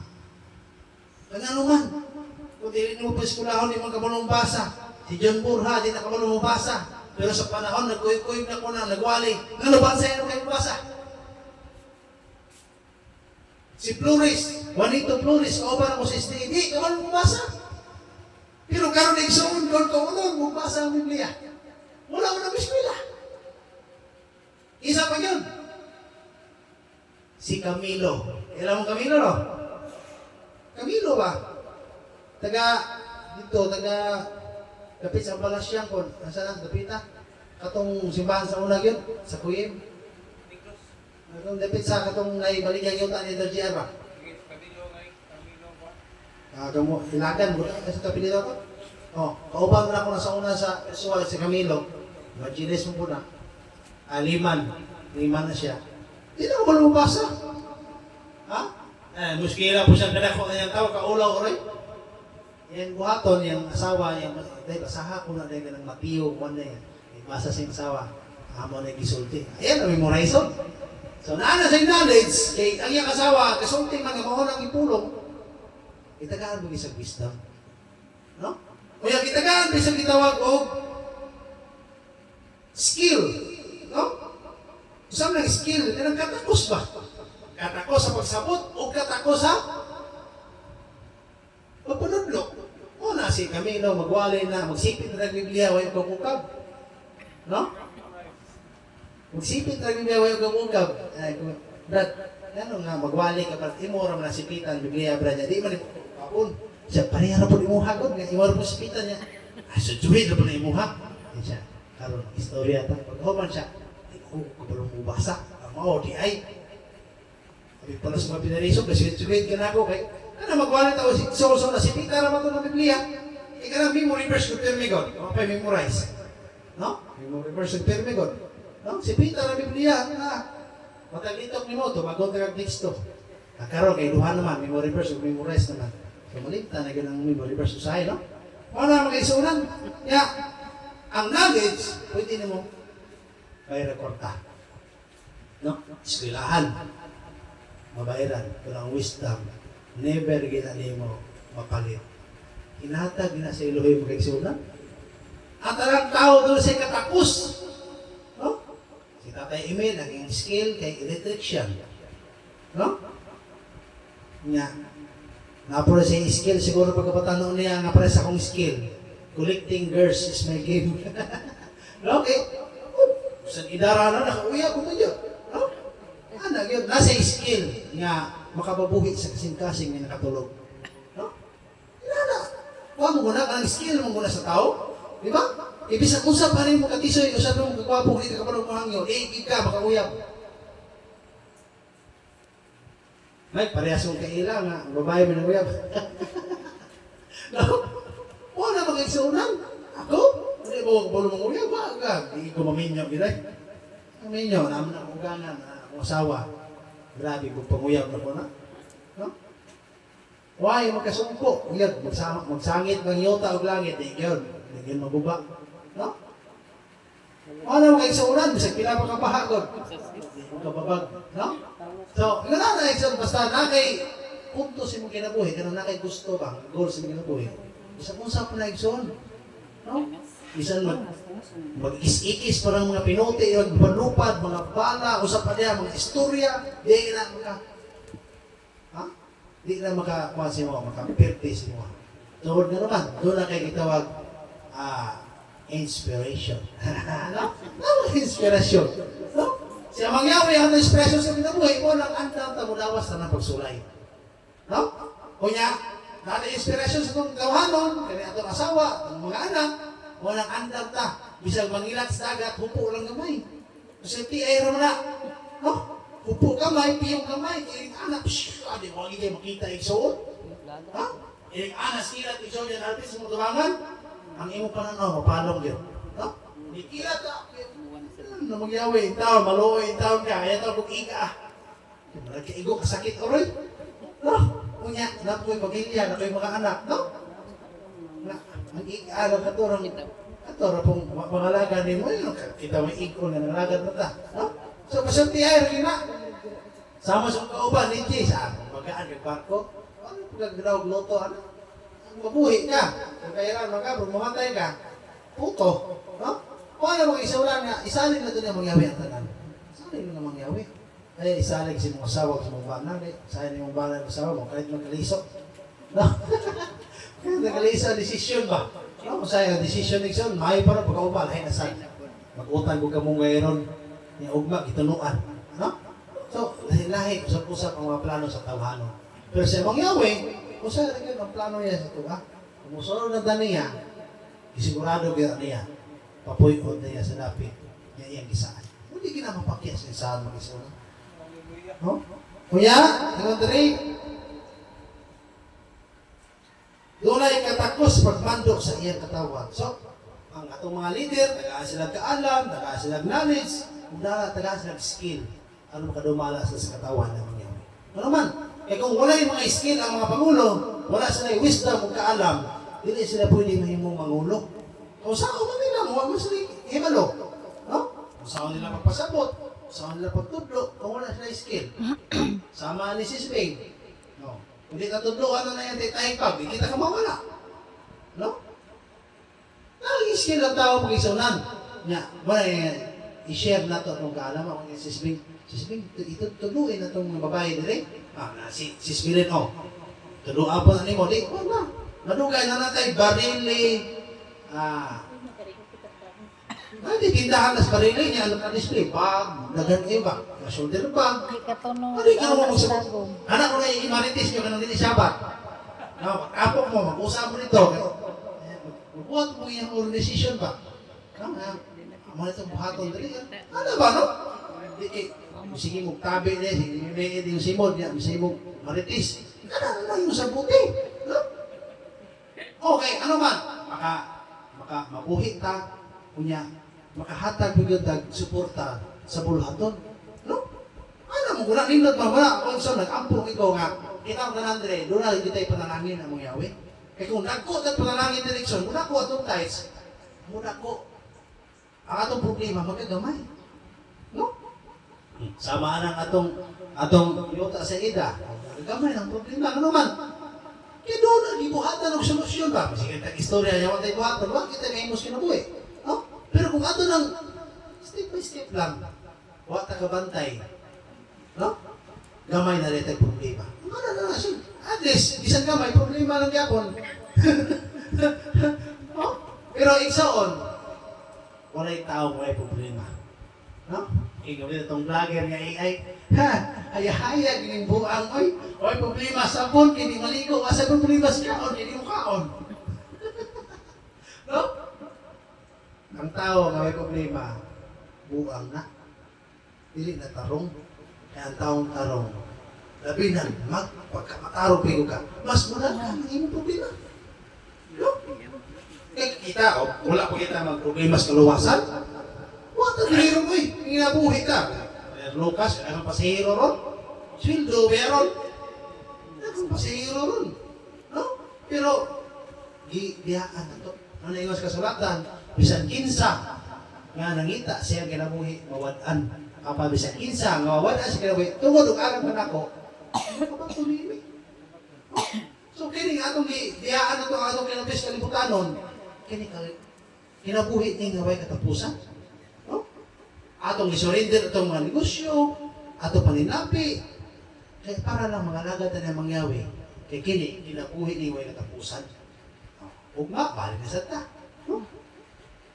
Kaya ano man, kung di rin mo pa-eskwilahon, di mo kamalong basa. Si John Burha, di na kamalong basa. Pero sa panahon, nagkuyog-kuyog na ko na, nagwali. Ano ba sa kayo basa? Si Flores, Juanito Flores, kauban ako sa STD, kaman bumasa. Pero karon igsoon doon ko, wala bumasa ang Biblia. Wala mo na eskwela. Isa pa yun. Si Camilo. Alam mo Camilo, no? Camilo ba? Kapit sa Palasyang ko. Nasaan ang dapita? Katong simbahan sa unag yun, sa Kuyim. Kung dapit sa katong naibaligyang yung tani ng GR ba? Kamo, ilagan mo sa kapilito ko? Kauban na ako na sa una sa Pesual, si Camilo. Majilis mo po na. Liman na siya. Hindi na ako malumabasa. Ha? Muskila po siyang kadako kanyang tao, kaulaw ko rin. Yan buhaton, yung asawa, yung basaha ko na rin ng Mateo, one day. Basa sa asawa. Amo na gisulti. Ayan, memorize. So, naana sa knowledge, kay ang iyang asawa, kasulting mga mahon ang ipulong, itagaan mo isang wisdom. No? O yung itagaan mo isang gitawag o skill. No? Saan ng skill? Yan ang katakos ba? Katakos sa pagsabot o katakos sa pagpanudlo. O nasi kami, no, magwalay na, magsipit na ng Biblia, huwag kumukab. No? Magsipit na rin may gumugab. Brad, ano nga, magwali ka pa, imura man sipitan, Biblia, Brad, di man ipapun. Siya, pareha na po imuha ko, imura po sipitan niya. Sa juwid na po na imuha. Siya, karon istorya ta paghuman siya ko kabalo mo basa ang mao di ay abi pala sa mga pinariso kasi sugid ka na ako kay kana magwala ta so na si Peter ra mato na Biblia ikana memory verse ko pirmi god mapay memorize no memory verse ko pirmi god no si Peter ra Biblia matalitok ni mo to magon ta kag teksto karon kay duha naman memory verse ug memorize naman so malimta na gyud ang memory verse usahay no wala magaisunan ya ang knowledge, pwede nimo may rekorta. No? Eskwelahan. Mabayaran. Pero ang wisdom, never ginani mo mapalit. Hinatag na sa Elohim magkaigsunan. At ang tao doon sa katapos. No? Si Tatay Emil, naging skill kay electrician. No? Nga. Napura siya skill, siguro pagkapatanong niya, nga para sa akong skill. Collecting girls is my game. Okay. Sa idara na nakauya ko medyo. No? Ana gyud nasa skill nga makababuhi sa kasing-kasing nga nakatulog. No? Inana. Wa mo guna ang skill mo guna sa tao, di ba? Ibig sa usap pa rin mo katisoy, usap mo kagwapo dito ka parang mahangyo, ka makauyab. May parehas mong kaila nga babae man uyab. No? Wala mag-igsunan. Ako? Hindi mo balo mong uyab. Hindi ko maminyo. Maminyo. Naman ang uganan. Ang asawa. Grabe kung panguyab na po na. No? Why magkasumpo? Uyab. Magsangit ng yota o langit. Hindi yun. Hindi yun mabuba. No? Wala mag-igsunan. Bisag pinapakapahagod. Hindi mo kababag. No? So, yun na na-igsunan. Basta na kay punto si mong kinabuhi. Kaya na kay gusto ba? Goal si mong kinabuhi. Isa kung sa pala-igsoon. No? Isan mag-is-ikis parang mga pinote, magbalupad, mga bala, usap pa niya, mga istorya, di na maka, ha? Di na makakuha mo, makapirtis mo. Tawad na naman, doon na kayo itawag, inspiration. No? Ano inspiration? No? Siya mangyawi ang inspiration sa pinabuhay mo, lang andang tamudawas na ng pagsulay. No? Kunya, dati inspirasyon sa itong kawahanon, kaya itong asawa, itong mga anak, walang andam ta. Bisag mangilat sa dagat, hupo lang gamay. Kasi ay raman na. No? Hupo gamay, piyong gamay, iring anak, adi mo kayo makita igsoon. Ha? Iring anak, silat, igsoon yan, alpis, sa mutubangan. Ang imo pananaw, mapalong yun. No? Hindi kilat ka. Na magyawi, yung taon, maluoy yung taon ka, kaya taon kung ika. Nagkaigo, kasakit, oroy. No? Kunya, na ko'y pamilya, na ko'y mga anak, no? Na, mag-iaaral ka to, pong pangalaga ni mo, yun, kita may ikon na nangalagad mo ta, no? So, masunti ay, Rina, sama sa kauban, hindi, sa magaan yung barko, ano pagkagrawag loto, ano? Mabuhi ka, kung kailan mga mamatay ka, puto, no? Kung ano mga isaulan nga, isalig na doon yung mangyawi ang tanan. Isalig na mangyawi. Ay, isalig si mong asawa sa mong bana, isalig ni mong bana ng asawa mo, kahit magkaliso. No? Kahit nagkaliso, desisyon ba? No, masaya, desisyon nixon, may para pagkaubal, ay nasad. Mag-utang ko ka mong gayron, ni ugma, itunuan. No? So, lahi-lahi, usap-usap ang mga plano sa tawhanon. Pero sa mong yawi, usap rin ang plano niya sa tuwa. Kung musunod na daniya, isigurado kita niya, papuy-od niya sa dapit, niya iyang gisaan. Hindi ginamapakya sa isaan mag-isunod. No? Kuya, tingnan diri. Doon ay katakos pagmandok sa iyang katawan. So, ang atong mga leader, tagaan sila kaalam, tagaan sila knowledge, tagaan sila skill. Ano makadumala sa katawan ng mga yawi. Ano man? Eh kung wala yung mga skill ang mga pangulo, wala sila yung wisdom o kaalam, hindi sila pwede mahimong mangulo. Kung saan ko nila, huwag mo sila himalo. No? Kung saan nila magpasabot, saan nila pagtudlo, kung wala sila skill. Sama ni Sis Bing. No? Hindi ka tudlo, ano na yan, tayong pag, hindi kita ka mawala. No? Naging skill ang tao pag-isunan. Nga, wala i-share na ito itong kaalam ako ni Sis Bing. Sis Bing, tudluin na itong babae nila. Sis Bing, tudluan po na ni mo. Di, wala. Nadugay na natin, barili, hindi tindahan na sa barili niya, ano ka display, bag, dagan kayo ba? Shoulder bag. Hindi ka naman magsabot. Anak ko na i-maritis nyo, kanang dili sabat. Kapok mo, mag-usap mo nito. Magbuhat mo yung organization ba? Amo na itong buhaton dali. Ano ba, no? Sige mong tabi niya, sige mong may yung simod niya, sige mong maritis. Ano na yung sa buti? No? Okay, ano man? Mabuhi ta, kunya, makahatag bigyan tag suporta sa bulhaton. No? Ano mo, kung nakinod mamaya, kung saan nag-ampong ikaw nga, kita ang Andre, doon na hindi tayo panalangin ang mga Yahweh. Kaya kung nagko at panalangin direksyon, muna ko atong tights, muna ko, ang atong problema, magagamay. No? Samaan ang atong yuta sa ida, magagamay ng problema. Ano man? Kaya doon na, ibuhatan ng solusyon ba? Sige, istorya niya, wala tayo buhatan, wala kita may imus kinabuhi. No? Pero kung ato ng step by step lang, wala ta kabantay, no? Gamay na rin tayo problema. Ano na siya? At least, isang gamay, problema lang yapon. No? Pero iksaon, wala'y tao may problema. No? Ikaw na itong vlogger nga AI, hayahayag yung buang, oy, problema sa phone, hindi maligo, asa problema sa kaon, hindi mo kaon. No? Ang tao nga may problema, buang na. Dili na tarong. Kaya ang taong tarong, labi na, pagkamatarong pigo ka, mas mula ka ang iyong problema. No? Eh, kita, wala po kita mag-problema sa kaluwasan. What ang hero mo eh, inabuhi ka. Lucas, ang pasahero ron. Swildo, meron. Ang pasahero ron. No? Pero, giyaan na to. Ano yung kasulatan? Bisan kinsa, nga nangita siya kinabuhi, mawadaan. Kapag bisan kinsa, nga mawadaan siya kinabuhi, tungod ang alam ka na ko, makapagtuloy. So, kini nga itong giyaan na ito, ang atong kinabuhi sa kalibutanon, kinabuhi niya nga may katapusan. No? Atong isurrender itong mga negosyo, atong paninapi, kaya para lang mga lagad na mangyawi, kaya kinabuhi niya may katapusan. Huwag nga, balik na sa ta. No?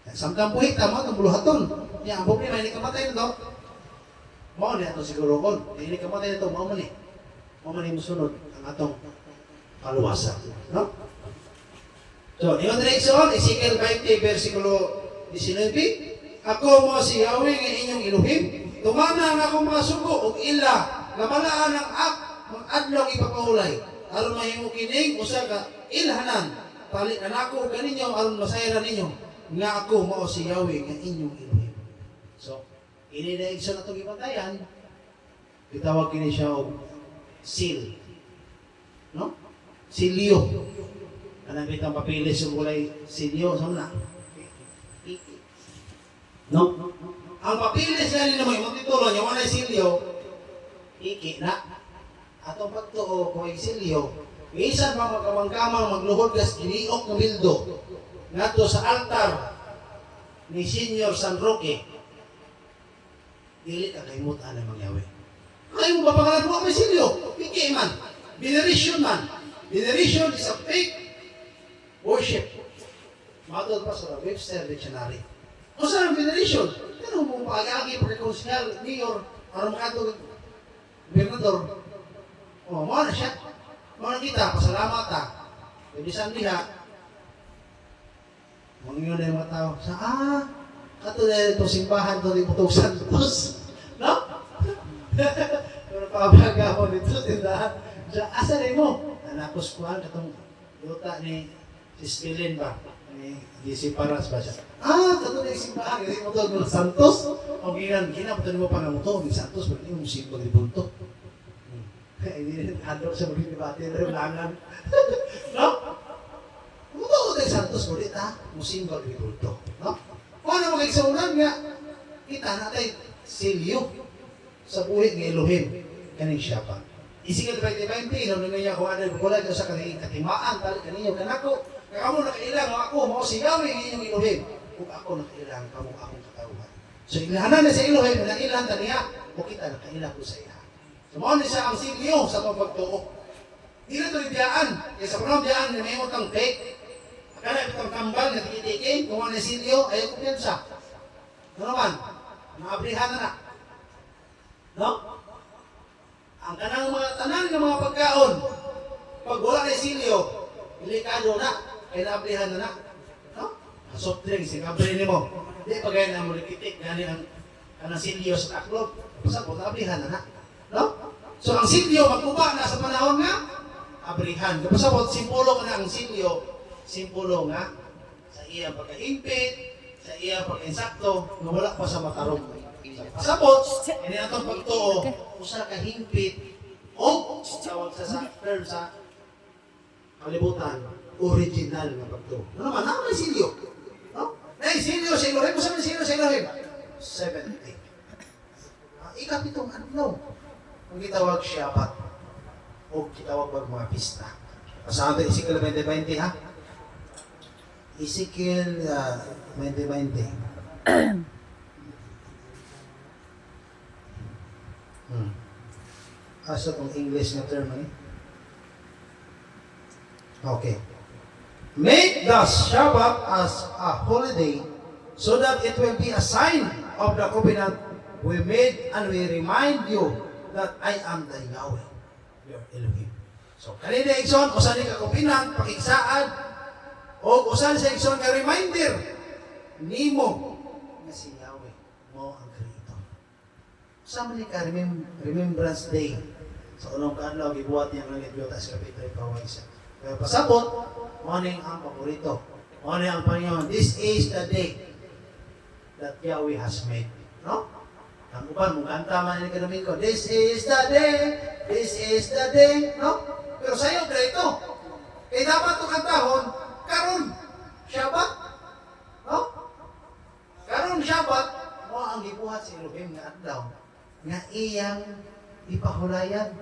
Samtang buhi, tama itong buluhaton. Yan, ang problema, hindi kamatay na ito. Mao niya ito siguro kon. Hindi kamatay na ito, mao man eh. Mao man yung musunod ang atong kaluwasan. No? So, yung direksyon, Ezekiel 20, versikulo 19. Ako mo si Yahweh ng inyong Elohim. Tumana ang akong mga sugo, o ila, namalaan ng adlaw ipapahulay. Aron mahimo kining, usa ka, ilhanan. Palit na ako ganinyo, aron masayran ninyo. Nga ako mo si Yahweh ng inyong Elohim. So, inidaigso na itong ibantayan, itawag kini siya o seal. No? Silyo. Anong itang papilis yung kulay silyo? Saan na? No? Ang papilis nga nila mo, yung magtitulo niya, wala silyo, iki na. Atong pagtuo, kung ay silyo, minsan pa magkamang-kamang magluhod kas giniok ng bildo nato sa altar ni Senior San Roque. Dili ka kaymutan na mangyawi. Kaya mo papangalan mo may silyo. Iki man. Veneration man. Veneration is a fake worship. Matod pa sa Webster Dictionary. Kung saan ang veneration? Ano mo pag-agi, pagkakonsihal, mayor, para makatog gobernador. O, mo na siya. Mo na kita, pasalamat ha. Pwede saan diha, mangingon na yung mga tao, katulad itong simbahan ito ni Putog Santos. No? Pero pabaga mo dito, tindahan. Asa rin mo? Anapos kuhan, katong yuta ni Sispilin ba? Ni DC Paras ba siya? Katulad yung simbahan, ni Putog Santos. O ginabutan mo pa ng Putog Santos, pero hindi mo musimbang ni Putog. Hindi rin handok sa mga debate na rin langan. No? Muto tayo Santos mo rin, musimbang ni Putog. No? Kung ano mga iksaunan nga, kita natin silyo sa buhay ng Elohim. Kaning siya pa. Isikil 2020, nung niya kung ano yung kulay sa kanilang katimaan, tali kaninyo kanako, kamo nakailang ako, mo si Yahweh ng inyong Elohim. Kung ako nakailang, kamo akong kataruhan. So, ilahanan na sa Elohim, na ilan taniya, o kita nakailang ko sa iya. So, mo siya ang silyo sa pagpagtuo. Hindi na ito ibiyaan. Kaya sa panahon biyaan, may utang fake. Akala itong tambal na tikitikin, kung ano silyo, ayaw kumpiyansa. Ano naman? Maabrihan na. No? Ang kanang mga tanan ng mga pagkaon, pag wala na silyo, delikado na, ay naabrihan na. No? Soft drinks, sinabri ni mo. Di pa gaya na mo likitik, gani ang silyo sa taklop. Pasabot, abrihan na na. No? So ang silyo, magkuba na sa panahon nga, abrihan. Pasabot, simpulo ka na ang silyo, simpulo nga, sa iya pagkahimpit, sa iya pag-insakto, nga wala pa sa matarong. Pasabot, hindi na itong pagtuo, usa ka himpit, o tawag sa term sa kalibutan, original na pagtuo. Ano naman, naman yung silyo. No? Na silyo sa Elohim, kung saan silyo sa Elohim? 70. Ikapitong adlaw. Kung kitawag Shabbat, o kitawag wag mga pista. Pasado Ezekiel 20:20 ha? Ezekiel 20:20. Asa itong English na term eh? Okay. Make the Shabbat as a holiday so that it will be a sign of the covenant we made and we remind you that I am the Yahweh, your Elohim. So, kanina ikson, usan ni kakupinan, pakiksaad, o usan sa ikson ka reminder, nimo nga si Yahweh, mo ang Creator. Sama ni ka Remembrance Day. Sa unang kaadlaw, gibuhat niya ng Libyo, tas kapito ipaway siya. Kaya pasabot, morning ang paborito. Morning ang Panginoon. This is the day that Yahweh has made. No? Ang uban, mong kanta man ni Domingo, this is the day, no? Pero sa'yo, ito. Kaya dapat ito kantahon, karon Shabbat, no? Karon Shabbat, mo ang gibuhat si Elohim nga adlaw, nga iyang ipahulayan,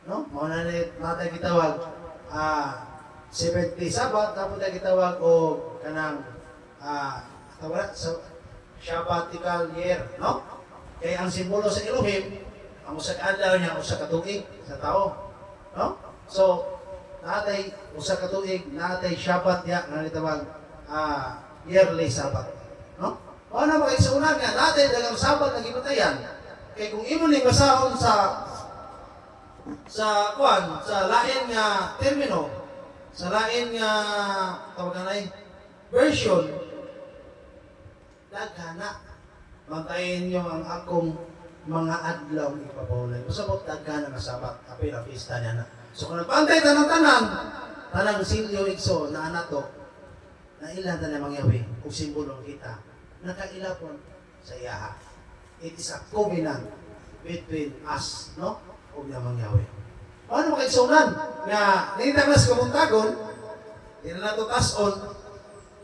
no? Mo na natin gitawag, 70 Sabat, dapat na gitawag o kanang, tawag sa Shabbatical year, no? Kaya ang simbolo sa Elohim, ang usa ka adlaw niya, usa ka tuig sa tao. No? So, natay usa ka tuig, natay Shabbat niya, nga nitawag yearly Sabbath. No? O na makikisunan nga, natay dagang Sabbath na gibatayan. Kaya kung imo ni basahon sa lain nga termino, sa lain nga tawagan ay version, daghana. Mantayin niyo ang akong mga adlaw ipabawlan. Pasabot daghan nga Sabat, apil ang pista niya na. So kung nagpantay tanang silyo igso na anato, na ilan na mangyawi, kung simbolo kita, nakailapon sa iyaha. It is a covenant between us, no? Kung na mangyawi. Paano makaigsunan? Nga, nintaglas kumuntagon, hindi na nato tason,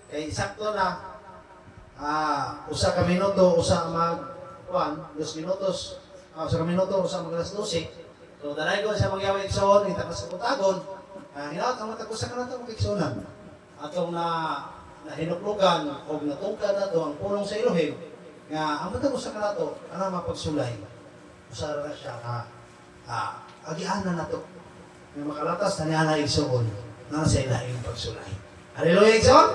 kay sakto na, usa ka minuto, usa mag 2 minutos, usa ka minuto, usa mag alas 12. So, dalay ko sa magyawa igsoon, itaklas sa putagon, hinaot ang matag usa ka na ito mag-igsonan. Atong nahinuklugan o natungkad na ito ang pulong sa Elohim, nga ang matag usa ka na ito, ang mapagsulay. Usa na siya agianan na ito. May makalatas na niya na igsoon, na sa ilahing pagsulay. Hallelujah, igsoon!